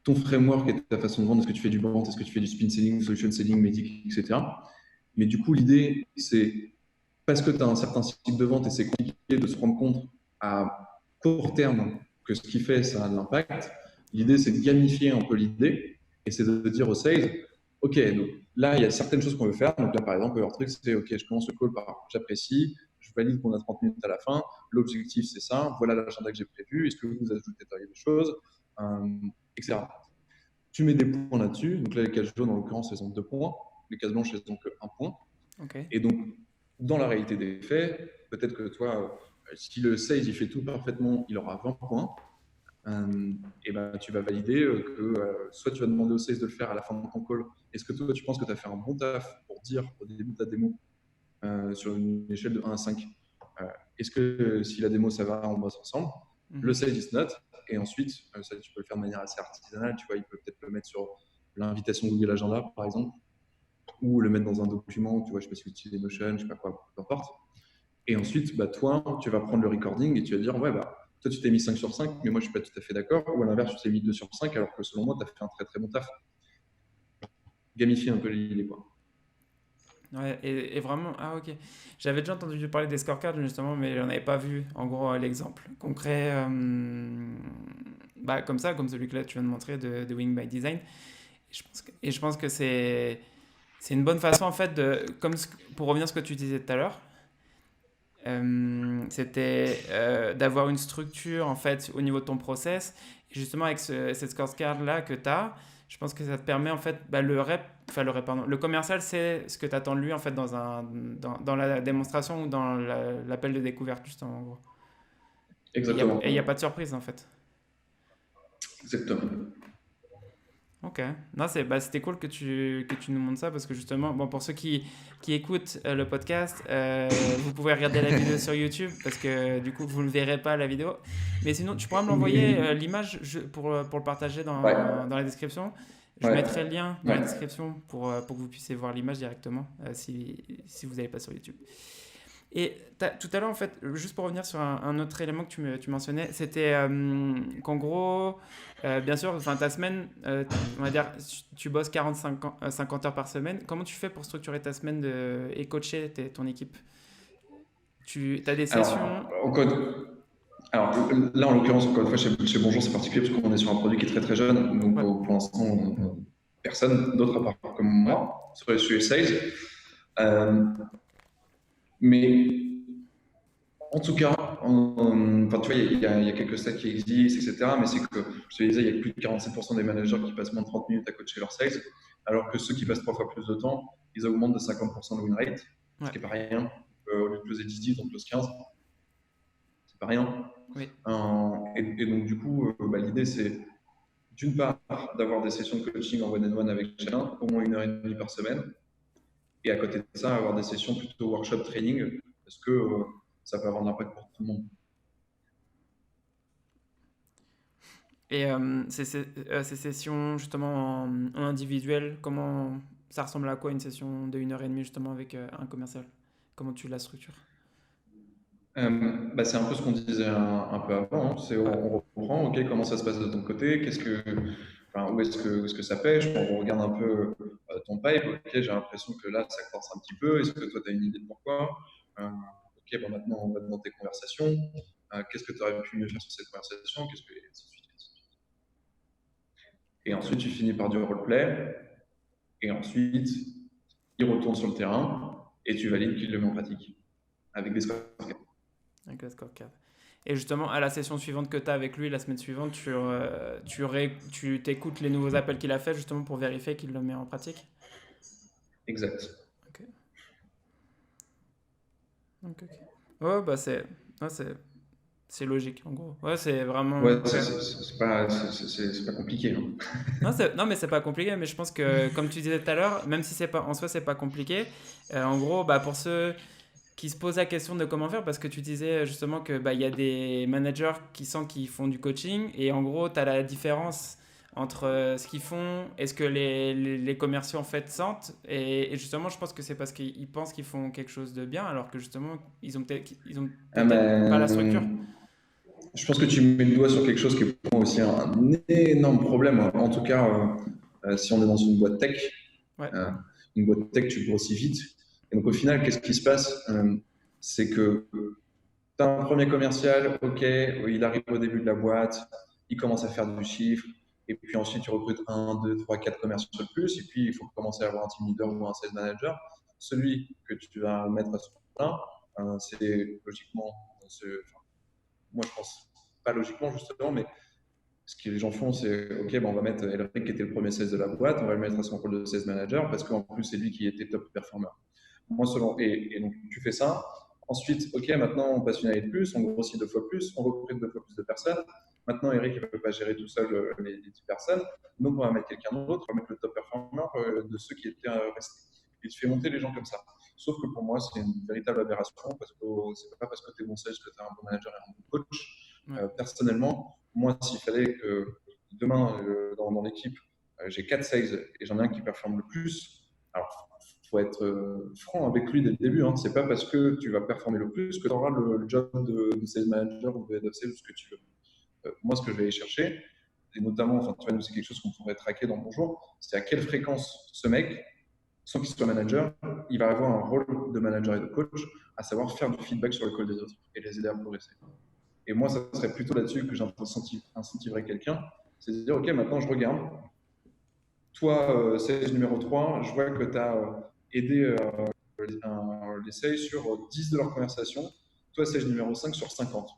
ton framework et ta façon de vendre. Est-ce que tu fais du vente, est-ce que tu fais du spin selling, solution selling, medic, etc. Mais du coup, l'idée, c'est parce que tu as un certain cycle de vente et c'est compliqué de se rendre compte à court terme que ce qu'il fait, ça a de l'impact. L'idée, c'est de gamifier un peu l'idée et c'est de dire aux sales, OK, donc là, il y a certaines choses qu'on veut faire. Donc là, par exemple, leur truc, c'est OK, je commence le call par j'apprécie, je valide qu'on a 30 minutes à la fin. L'objectif, c'est ça. Voilà l'agenda que j'ai prévu. Est-ce que vous ajoutez des choses, etc. Tu mets des points là-dessus. Donc là, les cases jaunes, en l'occurrence, elles ont 2 points. Les cases blanches, elles ont que 1 point. Ok. Et donc, dans la réalité des faits, peut-être que toi, si le sales il fait tout parfaitement, il aura 20 points. Et ben, tu vas valider que soit tu vas demander au sales de le faire à la fin de ton call. Est-ce que toi, tu penses que tu as fait un bon taf pour dire au début de ta démo sur une échelle de 1 à 5 est-ce que si la démo ça va, on bosse ensemble? Le Mhm. sales is not. Et ensuite, ça, tu peux le faire de manière assez artisanale. Tu vois, il peut peut-être le mettre sur l'invitation Google Agenda, par exemple, ou le mettre dans un document. Tu vois, je sais pas si tu utilises Notion, je sais pas quoi, peu importe. Et ensuite, bah, toi, tu vas prendre le recording et tu vas dire, ouais, bah, toi, tu t'es mis 5 sur 5, mais moi, je suis pas tout à fait d'accord. Ou à l'inverse, tu t'es mis 2 sur 5, alors que selon moi, tu as fait un très, très bon taf. Gamifier un peu l'idée, quoi. Ouais, et vraiment, ah ok. J'avais déjà entendu parler des scorecards justement, mais j'en avais pas vu en gros l'exemple concret, bah, comme ça, comme celui que là tu viens de montrer de Wing by Design. Et je pense que c'est une bonne façon en fait de, pour revenir à ce que tu disais tout à l'heure, c'était d'avoir une structure en fait au niveau de ton process. Et justement avec cette scorecard là que tu as, je pense que ça te permet en fait bah, enfin pardon, le commercial c'est ce que tu attends de lui en fait dans la démonstration ou dans l'appel de découverte justement en gros. Et Exactement. il n'y a pas de surprise en fait. Exactement. Ok, non, bah, c'était cool que tu nous montres ça parce que justement, bon, pour ceux qui écoutent le podcast, vous pouvez regarder la vidéo sur YouTube parce que du coup, vous ne verrez pas la vidéo. Mais sinon, tu pourras me l'envoyer l'image pour le partager Ouais, dans la description. Je ouais, mettrai le lien dans ouais. la description pour que vous puissiez voir l'image directement si vous n'allez pas sur YouTube. Et tout à l'heure, en fait, juste pour revenir sur un autre élément que tu mentionnais, c'était qu'en gros, bien sûr, enfin, ta semaine, on va dire, tu bosses 50 heures par semaine. Comment tu fais pour structurer ta semaine et coacher ton équipe? Tu as des sessions? Alors, alors là, en l'occurrence, encore une fois, chez Bonjour, c'est particulier parce qu'on est sur un produit qui est très très jeune. Donc, Ouais, pour l'instant, personne d'autre à part comme ouais, moi sur les sujets sales. Euh, mais en tout cas, enfin, tu vois, il y a quelques stats qui existent, etc. Mais c'est que, je te disais, il y a plus de 47% des managers qui passent moins de 30 minutes à coacher leur sales, alors que ceux qui passent 3 fois plus de temps, ils augmentent de 50% le win rate, ce ouais, qui n'est pas rien. Au lieu de closer 10-10, on close 15, c'est pas rien. oui. Et donc, du coup, bah, l'idée, c'est d'une part d'avoir des sessions de coaching en one-on-one avec chacun, au moins 1 heure et demie par semaine, et à côté de ça, avoir des sessions plutôt workshop training, parce que ça peut avoir de l'impact pour tout le monde. Et ces sessions, justement, en individuel, comment ça ressemble à quoi une session de 1 heure et demie, justement, avec un commercial? Comment tu la structures? Bah, c'est un peu ce qu'on disait un peu avant, hein. C'est Ouais, on reprend, ok, comment ça se passe de ton côté, enfin, où est-ce que ça pêche, on regarde un peu ton pipe, ok, j'ai l'impression que là ça corse un petit peu, est-ce que toi tu as une idée de pourquoi? Ok, bon maintenant on va dans tes conversations. Qu'est-ce que tu aurais pu mieux faire sur cette conversation, qu'est-ce que, et ainsi de suite, et ainsi de suite. Et ok. ensuite tu finis par du roleplay, et ensuite il retourne sur le terrain, et tu valides qu'il le met en pratique, avec des scores. Avec la scorecard. Et justement, à la session suivante que tu as avec lui, la semaine suivante, tu t'écoutes les nouveaux appels qu'il a fait justement pour vérifier qu'il le met en pratique. Exact. Ok, ok, ok. Ouais, bah ouais, c'est logique en gros. Ouais, c'est vraiment. Ouais, Ok. c'est pas compliqué, hein. Non, non, mais c'est pas compliqué, mais je pense que, comme tu disais tout à l'heure, même si c'est pas, en soi, c'est pas compliqué, en gros, bah, pour ceux qui se posent la question de comment faire, parce que tu disais justement que bah, il y a des managers qui sentent qu'ils font du coaching, et en gros, tu as la différence entre ce qu'ils font et ce que les commerciaux en fait sentent. Et justement, je pense que c'est parce qu'ils pensent qu'ils font quelque chose de bien, alors que justement, ils ont Ah peut-être pas la structure. ben, je pense que tu mets le doigt sur quelque chose qui est pour moi aussi un énorme problème. En tout cas, si on est dans une boîte tech, Ouais, euh, une boîte tech, tu grossis vite. Et donc au final, qu'est-ce qui se passe? C'est que tu as un premier commercial, ok, il arrive au début de la boîte, il commence à faire du chiffre, et puis ensuite tu recrutes un, deux, trois, quatre commerciaux de plus, et puis il faut commencer à avoir un team leader ou un sales manager. Celui que tu vas mettre à ce moment-là, c'est logiquement, enfin, moi je pense pas logiquement justement, mais ce que les gens font, c'est ok, ben on va mettre Elric qui était le premier sales de la boîte, on va le mettre à son rôle de sales manager parce qu'en plus c'est lui qui était top performer. Moi, et donc tu fais ça. Ensuite, ok, maintenant on passe une année de plus, on grossit 2 fois plus, on recrute 2 fois plus de personnes. Maintenant, Eric ne peut pas gérer tout seul les 10 personnes, donc on va mettre quelqu'un d'autre, on va mettre le top performer de ceux qui étaient restés. Et tu fais monter les gens comme ça. Sauf que pour moi, c'est une véritable aberration parce que c'est pas parce que tu es bon sales que tu es un bon manager et un bon coach. ouais, Personnellement, moi, s'il fallait que demain, dans l'équipe, j'ai 4 sales et j'en ai un qui performe le plus, alors faut être franc avec lui dès le début, hein. C'est pas parce que tu vas performer le plus que tu auras le job de sales manager ou de head of sales ou ce que tu veux. Moi, ce que je vais aller chercher, et notamment, enfin, tu vois, nous, c'est quelque chose qu'on pourrait traquer dans Bonjour, c'est à quelle fréquence ce mec sans qu'il soit manager, il va avoir un rôle de manager et de coach, à savoir faire du feedback sur le code des autres et les aider à progresser. Et moi, ça serait plutôt là-dessus que j'incentiverais quelqu'un. C'est de dire, OK, maintenant je regarde. Toi, sales numéro 3, je vois que tu as aidé les sales sur 10 de leur conversation. Toi, sales numéro 5 sur 50.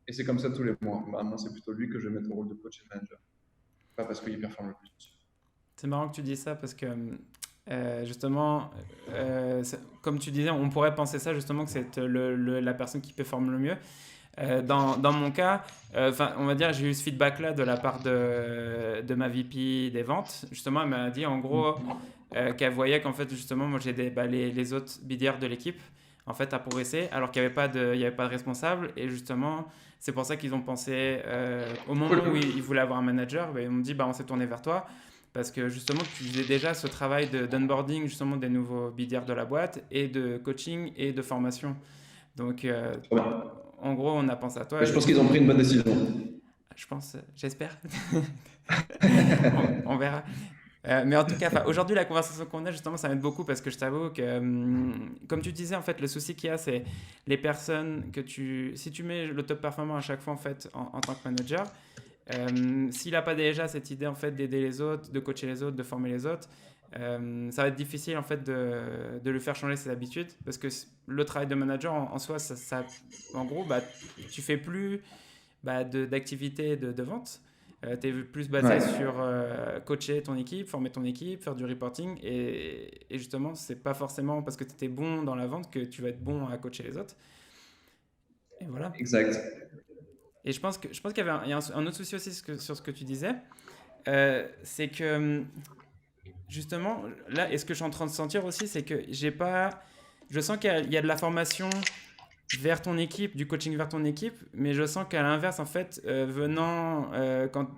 Et c'est comme ça tous les mois. Bah, moi, c'est plutôt lui que je vais mettre au rôle de coach et de manager. Pas parce qu'il performe le plus. C'est marrant que tu dises ça parce que justement, comme tu disais, on pourrait penser ça justement que c'est la personne qui performe le mieux. Dans mon cas, on va dire, j'ai eu ce feedback-là de la part de ma VP des ventes. Justement, elle m'a dit en gros qu'elle voyait qu'en fait, justement, moi j'ai les autres BDR de l'équipe en fait à progresser alors qu'il n'y avait pas il y avait pas de responsable. Et justement, c'est pour ça qu'ils ont pensé, au moment où Cool. ils voulaient avoir un manager, bah, ils m'ont dit bah, on s'est tourné vers toi. Parce que justement, tu faisais déjà ce travail d'onboarding justement des nouveaux BDR de la boîte et de coaching et de formation. Donc, Trop bien. en gros, on a pensé à Mais toi je et pense qu'ils ont pris une bonne décision. je pense, j'espère. On verra. Mais en tout cas, aujourd'hui, la conversation qu'on a, justement, ça m'aide beaucoup parce que je t'avoue que, comme tu disais, en fait, le souci qu'il y a, c'est les personnes que si tu mets le top performant à chaque fois, en fait, en tant que manager, s'il n'a pas déjà cette idée, en fait, d'aider les autres, de coacher les autres, de former les autres, ça va être difficile, en fait, de le faire changer ses habitudes parce que le travail de manager, en soi, en gros, bah, tu fais plus d'activités de vente. Tu es plus basé Ouais, sur coacher ton équipe, former ton équipe, faire du reporting. Et justement, c'est pas forcément parce que tu étais bon dans la vente que tu vas être bon à coacher les autres. Et voilà. exact. Et je pense qu'il y avait il y a un autre souci aussi sur ce que tu disais. C'est que justement, là, et ce que je suis en train de sentir aussi, c'est que j'ai pas. Je sens qu'il y a de la formation vers ton équipe, du coaching vers ton équipe, mais je sens qu'à l'inverse, en fait, venant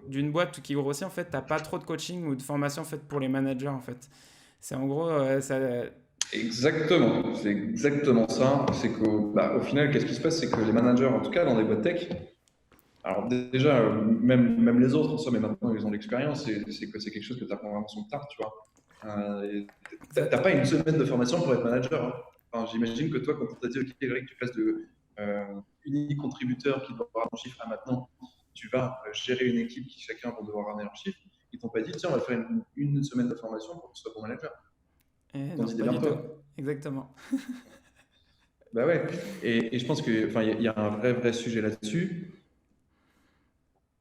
d'une boîte qui grossit, en fait, t'as pas trop de coaching ou de formation en fait pour les managers, en fait. C'est en gros, ça. Exactement. C'est exactement ça. C'est qu'au au final, qu'est-ce qui se passe? C'est que les managers, en tout cas dans les boîtes tech, alors déjà, même les autres en soi, mais maintenant ils ont l'expérience, c'est que c'est quelque chose que tu apprends vraiment sur le tard, tu vois. T'as Exact. pas une semaine de formation pour être manager, hein. Enfin, j'imagine que toi, quand on t'a dit, OK, Eric, tu passes de unique contributeur qui doit avoir un chiffre à maintenant, tu vas gérer une équipe qui chacun va devoir ramener leur chiffre, ils t'ont pas dit, tiens, on va faire une semaine de formation pour que tu sois bon manager. Et Ils t'ont non, dit, pas du tout. démerde-toi. Exactement. Bah ouais. Et je pense que, enfin, il y a un vrai sujet là-dessus.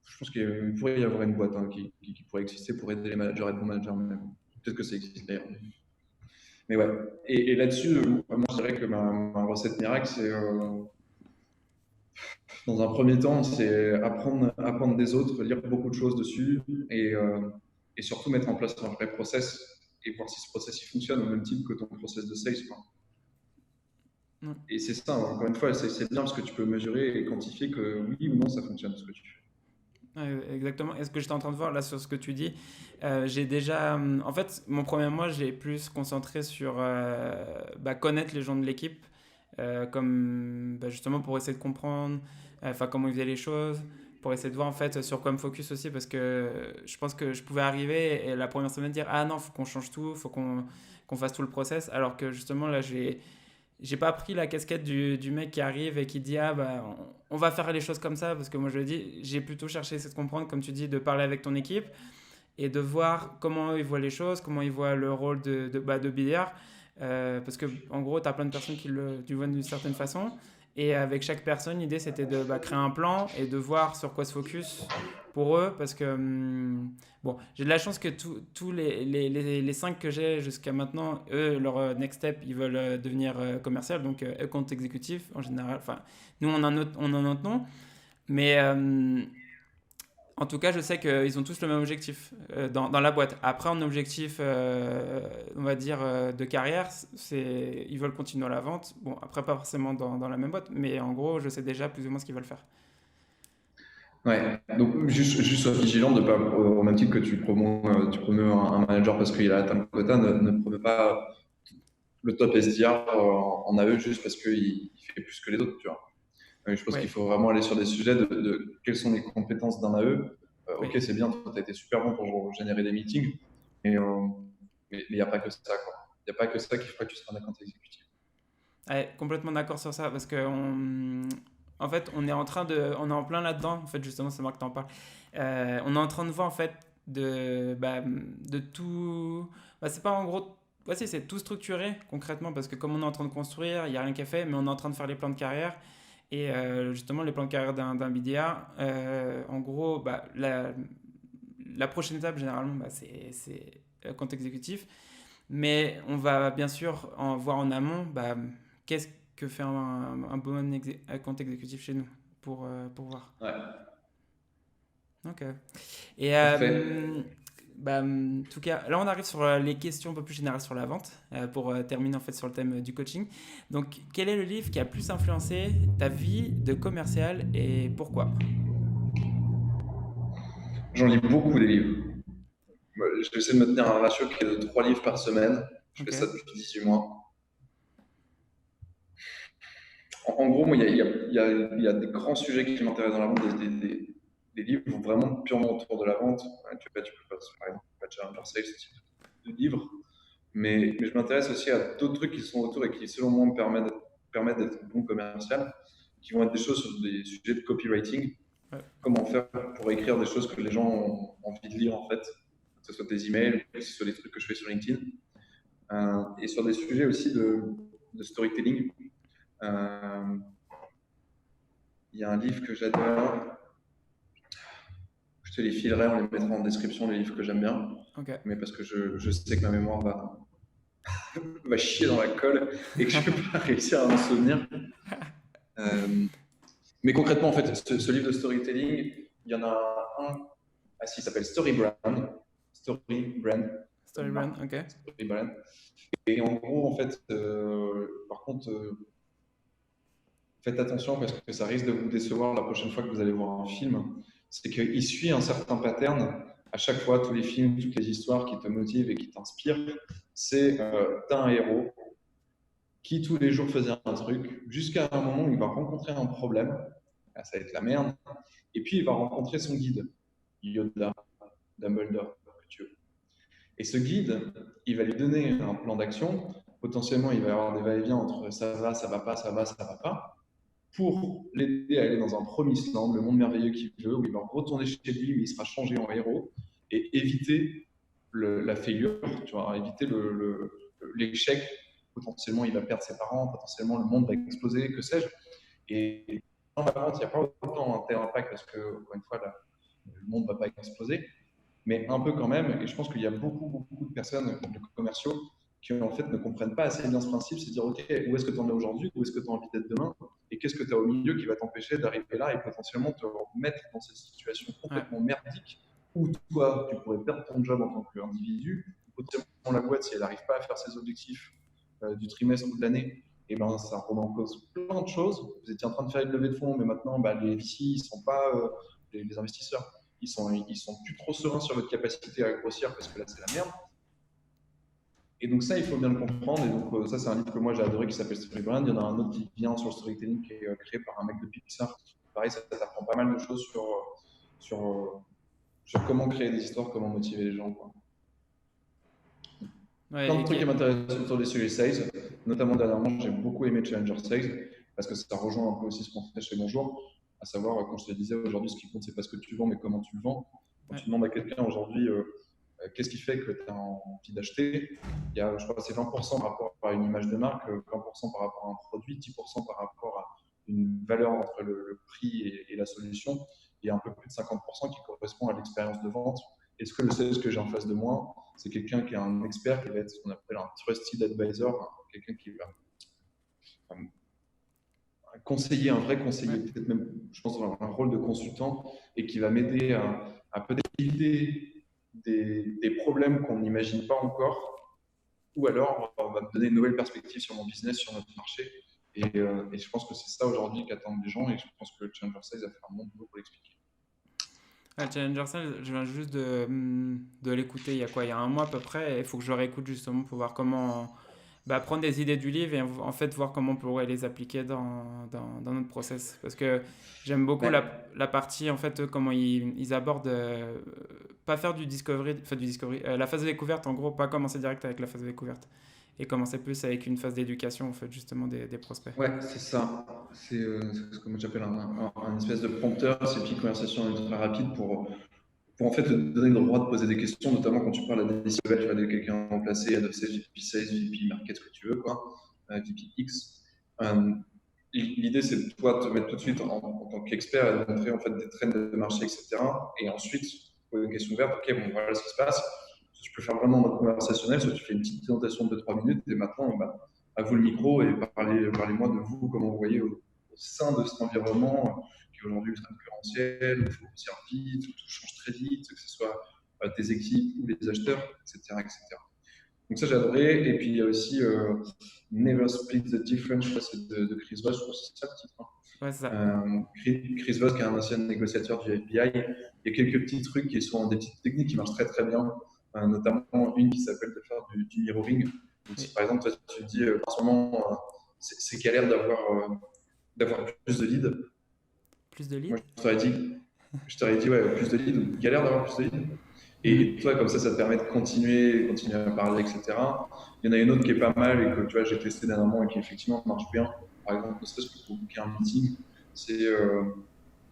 Je pense qu'il pourrait y avoir une boîte hein, qui pourrait exister pour aider les managers à être bons managers même. Peut-être que ça existe d'ailleurs. Mais ouais. Et là-dessus, moi je dirais que ma recette miracle, c'est dans un premier temps, c'est apprendre des autres, lire beaucoup de choses dessus et surtout mettre en place un vrai process et voir si ce process il fonctionne au même titre que ton process de sales, quoi. Ouais. Et c'est ça, encore une fois, c'est bien parce que tu peux mesurer et quantifier que oui ou non ça fonctionne ce que tu fais. Ouais, exactement. Et ce que j'étais en train de voir là sur ce que tu dis, j'ai déjà. En fait, mon premier mois, j'ai plus concentré sur connaître les gens de l'équipe, comme justement pour essayer de comprendre, comment ils faisaient les choses, pour essayer de voir en fait sur quoi me focus aussi, parce que je pense que je pouvais arriver et la première semaine dire ah non, faut qu'on change tout, faut qu'on fasse tout le process, alors que justement là j'ai pas pris la casquette du mec qui arrive et qui dit ah bah on va faire les choses comme ça parce que moi je le dis j'ai plutôt cherché c'est de comprendre comme tu dis de parler avec ton équipe et de voir comment ils voient les choses comment ils voient le rôle de billard parce que en gros tu as plein de personnes qui tu voient d'une certaine façon et avec chaque personne l'idée c'était de créer un plan et de voir sur quoi se focus pour eux parce que bon, j'ai de la chance que tous les 5 que j'ai jusqu'à maintenant, eux, leur next step, ils veulent devenir commercial, donc compte exécutif en général. Enfin, nous, on a notre nom, mais en tout cas, je sais qu'ils ont tous le même objectif dans la boîte. Après, un objectif, on va dire, de carrière, ils veulent continuer dans la vente. Bon, après, pas forcément dans la même boîte, mais en gros, je sais déjà plus ou moins ce qu'ils veulent faire. Ouais, donc juste sois vigilant de pas, au même titre que tu promeux un manager parce qu'il a atteint le quota, ne promeux pas le top SDR en AE juste parce qu'il fait plus que les autres, tu vois. Je pense Oui, qu'il faut vraiment aller sur des sujets de quelles sont les compétences d'un AE. oui, Ok, c'est bien, toi, tu as été super bon pour générer des meetings, mais Mais il n'y a pas que ça, quoi. Il n'y a pas que ça qui fera que tu seras un account exécutif. Ouais, complètement d'accord sur ça parce que en fait, on est en plein là-dedans. En fait, justement, c'est moi que t'en parle. On est en train de voir en fait de tout. Bah, c'est pas en gros. Ouais, si, c'est tout structuré concrètement parce que comme on est en train de construire, il y a rien qui est fait, mais on est en train de faire les plans de carrière. Et justement, les plans de carrière d'un BDA, en gros, la prochaine étape généralement, c'est compte exécutif. Mais on va bien sûr voir en amont qu'est-ce que fait un bon compte exécutif chez nous pour voir. Ouais, Ok. Et parfait. en tout cas, là on arrive sur les questions un peu plus générales sur la vente pour terminer en fait sur le thème du coaching. Donc, quel est le livre qui a plus influencé ta vie de commercial et pourquoi? J'en lis beaucoup des livres. J'essaie de me tenir un ratio qui est de 3 livres par semaine. Je fais Ok. ça depuis 18 mois. En gros, moi, il y a des grands sujets qui m'intéressent dans la vente, des livres vraiment purement autour de la vente. Tu peux faire, par exemple, pas Challenger Sales, ce type de livres. Mais je m'intéresse aussi à d'autres trucs qui sont autour et qui, selon moi, permettent d'être bon commercial, qui vont être des choses sur des sujets de copywriting. Ouais. Comment faire pour écrire des choses que les gens ont envie de lire, en fait, que ce soit des emails, que ce soit des trucs que je fais sur LinkedIn. Et sur des sujets aussi de storytelling. Euh, Il y a un livre que j'adore. Je te les filerai, on les mettra en description, les livres que j'aime bien. Ok. Mais parce que je sais que ma mémoire va chier dans la colle et que je ne vais pas réussir à m'en souvenir. Euh, mais concrètement, en fait, ce livre de storytelling, il y en a un. Ah si, il s'appelle Story Brand. Story Brand. Story Une brand. marque. Ok. Story Brand. Et en gros, en fait, par contre, faites attention parce que ça risque de vous décevoir la prochaine fois que vous allez voir un film. C'est qu'il suit un certain pattern. À chaque fois, tous les films, toutes les histoires qui te motivent et qui t'inspirent, c'est t'as un héros qui tous les jours faisait un truc jusqu'à un moment où il va rencontrer un problème. Ah, ça va être la merde. Et puis il va rencontrer son guide, Yoda, Dumbledore, que tu veux. Et ce guide, il va lui donner un plan d'action. Potentiellement, il va y avoir des va-et-vient entre ça va pas, ça va pas pour l'aider à aller dans un promised land, le monde merveilleux qu'il veut, où il va retourner chez lui, où il sera changé en héros, et éviter la failure, tu vois, éviter l'échec. Potentiellement, il va perdre ses parents, potentiellement, le monde va exploser, que sais-je. Et dans la vente, il n'y a pas autant un tel impact parce que, encore une fois, le monde ne va pas exploser, mais un peu quand même. Et je pense qu'il y a beaucoup de personnes, de commerciaux, qui en fait ne comprennent pas assez bien ce principe, c'est dire, OK, où est-ce que tu en es aujourd'hui, où est-ce que tu as envie d'être demain, et qu'est-ce que tu as au milieu qui va t'empêcher d'arriver là et potentiellement te mettre dans cette situation Ouais. complètement merdique où toi, tu pourrais perdre ton job en tant qu'individu, potentiellement la boîte, si elle n'arrive pas à faire ses objectifs du trimestre ou de l'année, et ben ça remet en cause plein de choses. Vous étiez en train de faire une levée de fonds, mais maintenant, les VC, ils sont pas, les investisseurs, ils sont plus trop sereins sur votre capacité à grossir parce que là, c'est la merde. Et donc ça, il faut bien le comprendre. Et donc ça, c'est un livre que moi j'ai adoré qui s'appelle Storybrand. Il y en a un autre qui vient sur le storytelling qui est créé par un mec de Pixar. Pareil, ça apprend pas mal de choses sur, sur comment créer des histoires, comment motiver les gens, quoi. Plein Ouais, de trucs qui m'intéressent autour des sujets sales. Notamment dernièrement, j'ai beaucoup aimé Challenger Sales parce que ça rejoint un peu aussi ce qu'on fait chez Bonjour. À savoir, quand je te disais aujourd'hui, ce qui compte, c'est pas ce que tu vends, mais comment tu le vends. Quand ouais. tu demandes à quelqu'un aujourd'hui qu'est-ce qui fait que tu as envie d'acheter, il y a, je crois que c'est 20% par rapport à une image de marque, 20% par rapport à un produit, 10% par rapport à une valeur entre le prix et la solution, et un peu plus de 50% qui correspond à l'expérience de vente. Est-ce que le sales que j'ai en face de moi, c'est quelqu'un qui est un expert, qui va être ce qu'on appelle un trusted advisor, quelqu'un qui va conseiller, un vrai conseiller, Ouais. peut-être même, je pense, un rôle de consultant, et qui va m'aider à peut-être éviter des problèmes qu'on n'imagine pas encore, ou alors on va me donner une nouvelle perspective sur mon business, sur notre marché. Et je pense que c'est ça aujourd'hui qu'attendent les gens, et je pense que Challenger Sales a fait un bon boulot pour l'expliquer. Ouais, Challenger Sales, je viens juste de l'écouter il y a quoi? Il y a un mois à peu près, et il faut que je le réécoute justement pour voir comment. bah, prendre des idées du livre et en fait voir comment on pourrait les appliquer dans notre process. Parce que j'aime beaucoup Ouais, la partie, en fait, comment ils abordent, pas faire du discovery, la phase de découverte, en gros, pas commencer direct avec la phase de découverte. Et commencer plus avec une phase d'éducation, en fait, justement, des prospects. ouais, c'est ça. C'est ce que moi j'appelle un espèce de prompteur, c'est une petite conversation ultra rapide pour en fait te donner le droit de poser des questions, notamment quand tu parles à des C-level, tu vas de quelqu'un remplacer, head of sales, VP sales, VP market, ce que tu veux, quoi, VP X. Euh, L'idée, c'est de toi te mettre tout de suite en tant qu'expert et de montrer en fait des trends de marché, etc. Et ensuite, poser une question ouverte, ok, bon, voilà ce qui se passe. Soit tu peux faire vraiment en mode conversationnel, soit tu fais une petite présentation de 2-3 minutes, et maintenant, bah, à vous le micro, et parlez-moi de vous, comment vous voyez au sein de cet environnement qui est aujourd'hui ultra concurrentiel, où il faut grossir vite, où tout change très vite, que ce soit tes équipes ou les acheteurs, etc. etc. Donc ça, j'ai adoré. Et puis, il y a aussi Never Split the Difference, je crois, c'est de Chris Voss, je crois que c'est ça le titre, hein. Ouais, c'est ça. Chris Voss, qui est un ancien négociateur du FBI, il y a quelques petits trucs qui sont des petites techniques qui marchent très très bien, notamment une qui s'appelle de faire du mirroring. Donc, Oui. si par exemple, toi, tu te dis, en ce moment, c'est galère d'avoir plus de leads. Plus de Moi, leads. je t'aurais dit, ouais, plus de leads, galère d'avoir plus de leads. Et Mhm. toi, comme ça te permet de continuer à parler, etc. Il y en a une autre qui est pas mal et que tu vois, j'ai testé dernièrement et qui effectivement marche bien. Par exemple, ne serait-ce que pour booker un meeting, c'est, euh,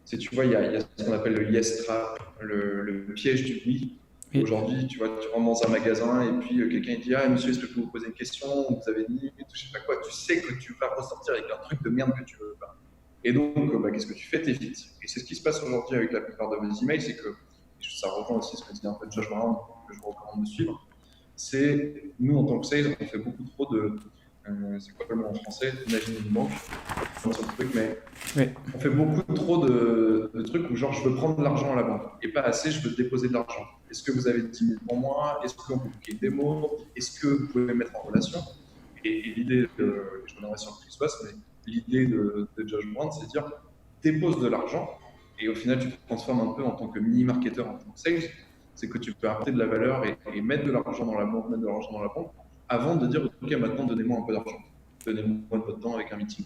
tu vois, il y a ce qu'on appelle le yes trap, le piège du oui. Oui. Aujourd'hui, tu vois, tu rentres dans un magasin et puis quelqu'un il dit, ah monsieur, est-ce que je peux vous poser une question? Vous avez 10 minutes, je sais pas quoi. Tu sais que tu vas ressortir avec un truc de merde que tu veux pas. Et donc, bah, qu'est-ce que tu fais? T'évites. Et c'est ce qui se passe aujourd'hui avec la plupart de mes emails, c'est que, et ça rejoint aussi ce que disait un peu Josh Brown, que je vous recommande de suivre, c'est nous en tant que sales, on fait beaucoup trop c'est quoi le mot en français? Imagine une banque, je pense au truc, mais Oui. on fait beaucoup trop de trucs où genre je veux prendre de l'argent à la banque et pas assez, je veux déposer de l'argent. Est-ce que vous avez 10 minutes pour moi? Est-ce qu'on peut booker une démo? Est-ce que vous pouvez me mettre en relation? Et l'idée, je reviendrai sur Chris Voss, mais l'idée de Josh Brown, c'est de dire dépose de l'argent et au final tu te transformes un peu en tant que mini-marketeur, en tant que sales, c'est que tu peux apporter de la valeur et mettre de l'argent dans la banque, mettre de l'argent dans la banque avant de dire ok maintenant donnez-moi un peu d'argent, donnez-moi de votre temps avec un meeting.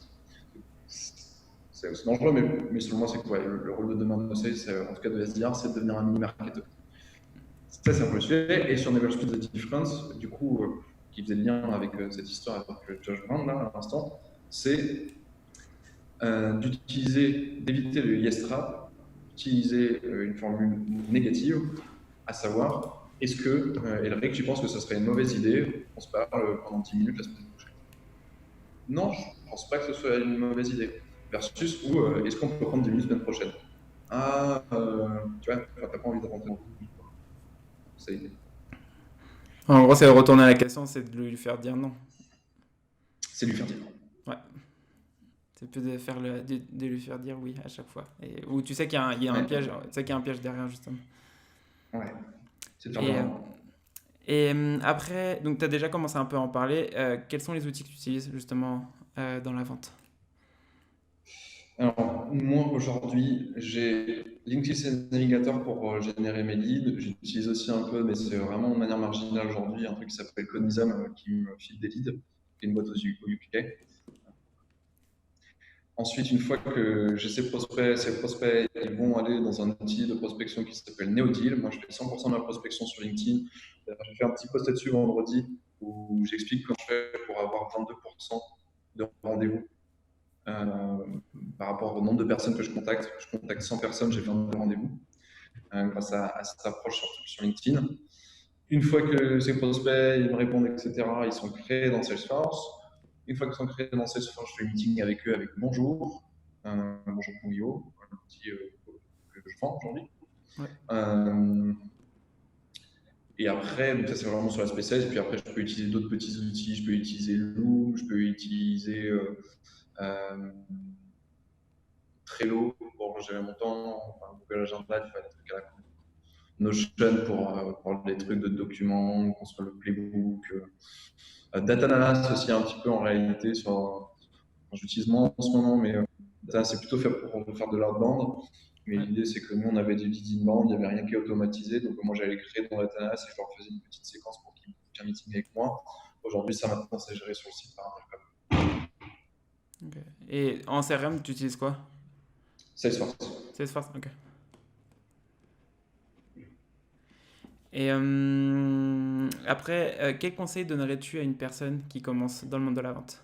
C'est dangereux, mais selon moi, c'est quoi le rôle de demain de sales, en tout cas de SDR, c'est de devenir un mini-marketeur. Ça, c'est un peu le sujet. Et sur Never Split the Difference, du coup, qui faisait le lien avec cette histoire avec Josh Brown, là, à l'instant, c'est d'éviter le yes trap, d'utiliser une formule négative, à savoir, est-ce que, Elric, tu penses que ce serait une mauvaise idée qu'on se parle pendant 10 minutes la semaine prochaine? Non, je ne pense pas que ce soit une mauvaise idée. Versus, ou est-ce qu'on peut prendre 10 minutes la semaine prochaine? Ah, tu vois, t'as pas envie de rentrer dans le truc, quoi. C'est l'idée. En gros, c'est de retourner à la question, c'est de lui faire dire non. C'est lui faire dire. Ouais. C'est plus de lui faire dire oui à chaque fois. Et, ou tu sais qu'il y a un Ouais, piège, tu sais qu'il y a un piège derrière, justement. ouais. C'est de faire Et, dire euh, non. après, donc tu as déjà commencé un peu à en parler. Quels sont les outils que tu utilises justement dans la vente? Alors, moi, aujourd'hui, j'ai LinkedIn Sales Navigator pour générer mes leads. J'utilise aussi un peu, mais c'est vraiment de manière marginale aujourd'hui, un truc qui s'appelle Conism qui me file des leads, qui est une boîte au UK. Ensuite, une fois que j'ai ces prospects, ils vont aller dans un outil de prospection qui s'appelle NeoDeal. Moi, je fais 100% de ma prospection sur LinkedIn. J'ai fait un petit post là-dessus vendredi où j'explique comment je fais pour avoir 22% de rendez-vous euh, par rapport au nombre de personnes que je contacte. Je contacte 100 personnes, j'ai 22 rendez-vous grâce à cette approche sur LinkedIn. Une fois que ces prospects ils me répondent, etc., ils sont créés dans Salesforce. Une fois qu'ils sont créés dans Salesforce, je fais un meeting avec eux avec bonjour, bonjour Convio, l'outil que je vends aujourd'hui. Ouais. Et après, donc ça c'est vraiment sur l'aspect sales. Et puis après, je peux utiliser d'autres petits outils. Je peux utiliser Loom, je peux utiliser euh, Trello pour gérer mon temps, enfin, Google Agenda, il faut des trucs à la con. Notion pour les trucs de documents, construire le playbook. Data Analyst aussi un petit peu en réalité. J'utilise moins en ce moment, mais Data, c'est plutôt fait pour faire de l'outbound. Mais Ouais. l'idée, c'est que nous, on avait des leads inbound, il n'y avait rien qui est automatisé. Donc, moi, j'allais créer dans Data Analyst et je leur faisais une petite séquence pour qu'ils aient un meeting avec moi. Aujourd'hui, ça maintenant, c'est géré sur le site par Intercom. Ok. Et en CRM, tu utilises quoi? Salesforce. Salesforce, ok. Et après, quel conseil donnerais-tu à une personne qui commence dans le monde de la vente?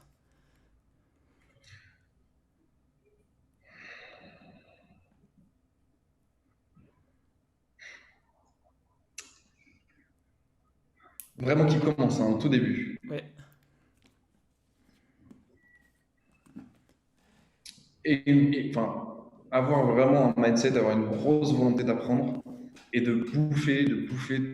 Vraiment qui commence, hein, au tout début. Ouais, Enfin, avoir vraiment un mindset, avoir une grosse volonté d'apprendre et de bouffer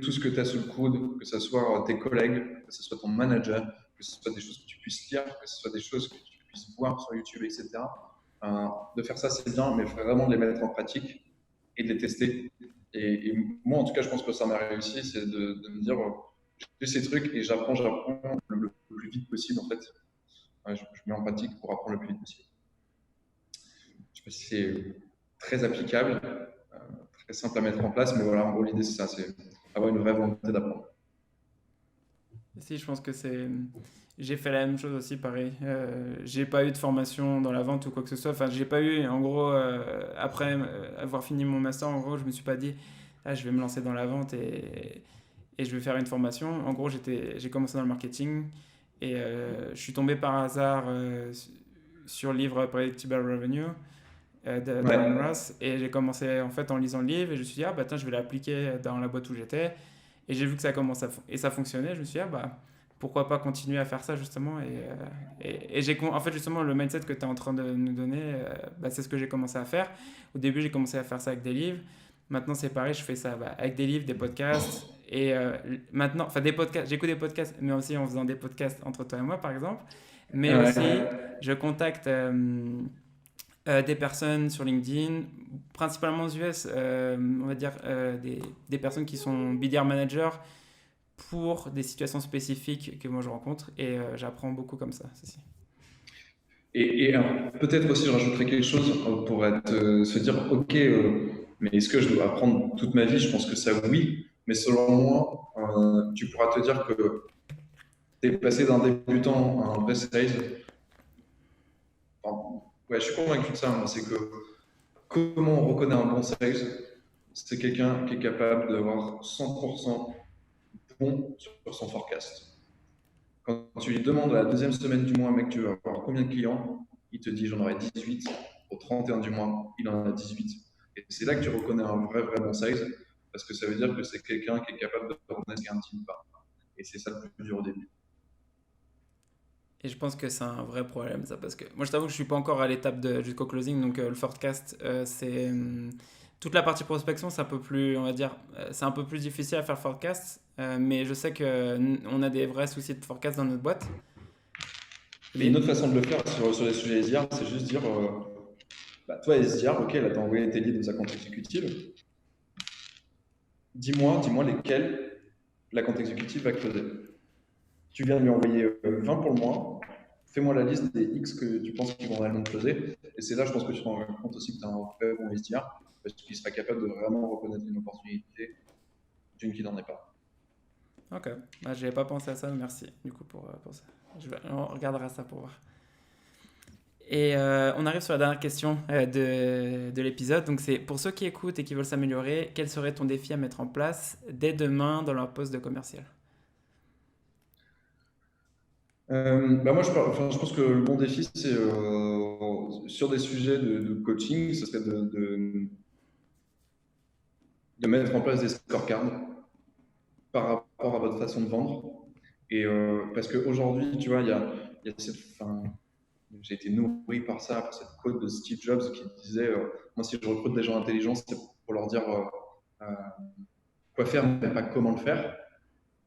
tout ce que tu as sous le coude, que ce soit tes collègues, que ce soit ton manager, que ce soit des choses que tu puisses lire, que ce soit des choses que tu puisses voir sur YouTube, etc. De faire ça, c'est bien, mais vraiment de les mettre en pratique et de les tester. Et moi, en tout cas, je pense que ça m'a réussi, c'est de me dire, je fais ces trucs et j'apprends le plus vite possible, en fait. Ouais, je mets en pratique pour apprendre le plus vite possible. Je sais pas si c'est très applicable, très simple à mettre en place, mais voilà, en gros, l'idée, c'est ça, c'est avoir une vraie volonté d'apprendre. si je pense que c'est. J'ai fait la même chose aussi, pareil. J'ai pas eu de formation dans la vente ou quoi que ce soit. Enfin, j'ai pas eu, en gros, après avoir fini mon master, en gros, je me suis pas dit, ah, je vais me lancer dans la vente et je vais faire une formation. En gros, j'ai commencé dans le marketing et je suis tombé par hasard sur le livre Predictable Revenue d'Alan Ouais. Ross et j'ai commencé en fait en lisant le livre et je me suis dit, ah bah tiens, je vais l'appliquer dans la boîte où j'étais et j'ai vu que ça commence et ça fonctionnait. Je me suis dit, ah bah pourquoi pas continuer à faire ça justement et en fait justement le mindset que tu es en train de nous donner, bah, c'est ce que j'ai commencé à faire. Au début, j'ai commencé à faire ça avec des livres. Maintenant, c'est pareil, je fais ça bah, avec des livres, des podcasts. Et maintenant, enfin, des podcasts, j'écoute des podcasts, mais aussi en faisant des podcasts entre toi et moi, par exemple. Mais aussi, Ouais. je contacte des personnes sur LinkedIn, principalement aux US, on va dire des personnes qui sont BDR managers pour des situations spécifiques que moi je rencontre. Et j'apprends beaucoup comme ça, ceci. Alors, peut-être aussi, je rajouterais quelque chose pour se dire, OK, mais est-ce que je dois apprendre toute ma vie? Je pense que ça, oui. Mais selon moi, tu pourras te dire que tu es passé d'un débutant à un vrai sales. Enfin, ouais, je suis convaincu de ça, moi. C'est que comment on reconnaît un bon sales? C'est quelqu'un qui est capable d'avoir 100% bon sur son forecast. Quand tu lui demandes à la deuxième semaine du mois, mec, tu vas avoir combien de clients? Il te dit, j'en aurai 18. Au 31 du mois, il en a 18. Et c'est là que tu reconnais un vrai bon size, parce que ça veut dire que c'est quelqu'un qui est capable de reconnaître ce qu'est un team ou pas. Et c'est ça le plus dur au début. Et je pense que c'est un vrai problème, ça, parce que moi, je t'avoue que je suis pas encore à l'étape de jusqu'au closing, donc le forecast, c'est toute la partie prospection, c'est un peu plus, on va dire, c'est un peu plus difficile à faire forecast, mais je sais que on a des vrais soucis de forecast dans notre boîte. Mais une Et autre façon de le faire sur les sujets SDR, c'est juste dire, bah, toi SDR, ok, là t'as envoyé tes leads aux accounts exécutives, dis-moi lesquels l'account exécutif va closer. Tu viens de lui envoyer 20 pour le mois, fais-moi la liste des X que tu penses qu'ils vont réellement closer. Et c'est là, je pense que tu te rends compte aussi que tu as un vrai bon vestiaire, parce qu'il sera capable de vraiment reconnaître une opportunité d'une qui n'en est pas. ok, bah, j'avais pas pensé à ça, merci du coup pour ça. On regardera ça pour voir. Et on arrive sur la dernière question de l'épisode. Donc, c'est pour ceux qui écoutent et qui veulent s'améliorer, quel serait ton défi à mettre en place dès demain dans leur poste de commercial? Bah moi, enfin, je pense que le bon défi, c'est sur des sujets de coaching, ce serait de mettre en place des scorecards par rapport à votre façon de vendre. Et parce qu'aujourd'hui, tu vois, il y a cette, enfin, j'ai été nourri par ça, par cette quote de Steve Jobs qui disait moi, si je recrute des gens intelligents, c'est pour leur dire euh, quoi faire, mais pas comment le faire.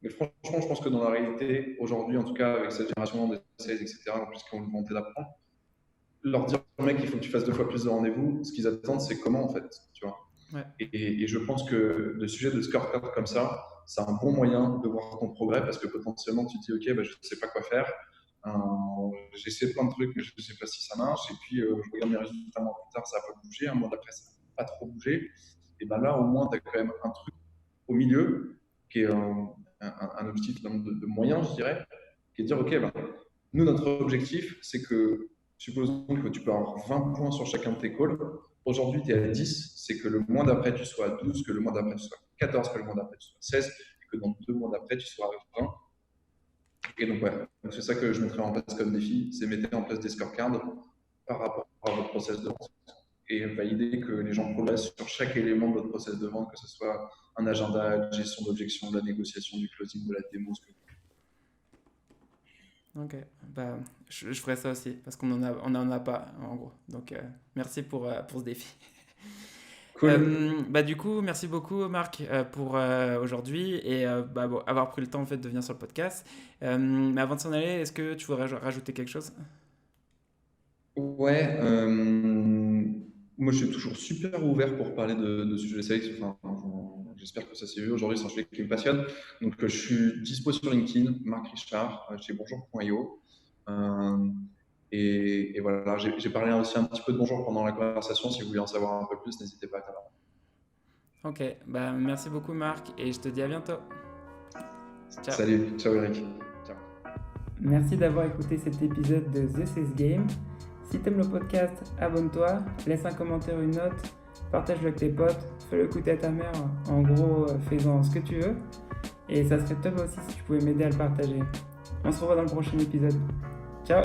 Mais franchement, je pense que dans la réalité, aujourd'hui, en tout cas, avec cette génération des sales, etc., en plus qui ont une volonté d'apprendre, leur dire, mec, il faut que tu fasses 2 fois plus de rendez-vous, ce qu'ils attendent, c'est comment, en fait, tu vois. Ouais. Et je pense que le sujet de scorecard comme ça, c'est un bon moyen de voir ton progrès parce que potentiellement, tu te dis, OK, bah, je ne sais pas quoi faire. Euh, j'ai essayé plein de trucs, mais je ne sais pas si ça marche. Et puis, je regarde mes résultats un mois plus tard, ça n'a pas bougé. Un mois d'après, ça n'a pas trop bougé. Et ben là, au moins, tu as quand même un truc au milieu qui est un objectif de moyen, je dirais. qui est de dire, OK, ben, nous, notre objectif, c'est que, supposons que tu peux avoir 20 points sur chacun de tes calls. Aujourd'hui, tu es à 10, c'est que le mois d'après, tu sois à 12, que le mois d'après, tu sois à 14, que le mois d'après, tu sois à 16, et que dans 2 mois d'après, tu sois à 20. Et donc, ouais, donc c'est ça que je mettrais en place comme défi, c'est mettre en place des scorecards par rapport à votre process de vente et valider que les gens progressent sur chaque élément de votre process de vente, que ce soit un agenda, une gestion d'objection, de la négociation, du closing, de la démo. Ok, bah, je ferai ça aussi parce on en a pas en gros. Donc merci pour ce défi. Cool. Bah, du coup, merci beaucoup Marc pour aujourd'hui et bah, bon, avoir pris le temps en fait de venir sur le podcast. Mais avant de s'en aller, est-ce que tu voudrais rajouter quelque chose? Ouais, moi je suis toujours super ouvert pour parler de sujets sales. Enfin, j'espère que ça s'est vu aujourd'hui, c'est un sujet qui me passionne. Donc je suis dispo sur LinkedIn, Marc Richard, chez bonjour.io. Euh, et voilà, j'ai parlé aussi un petit peu de bonjour pendant la conversation. Si vous voulez en savoir un peu plus, n'hésitez pas à savoir. Ok, bah, merci beaucoup Marc et je te dis à bientôt. Ciao. Salut, ciao Eric. Ciao. Merci d'avoir écouté cet épisode de The Sales Game. Si t'aimes le podcast, abonne-toi, laisse un commentaire, une note, partage-le avec tes potes, fais-le écouter à ta mère, en gros, fais-en ce que tu veux. Et ça serait top aussi si tu pouvais m'aider à le partager. On se revoit dans le prochain épisode. Ciao!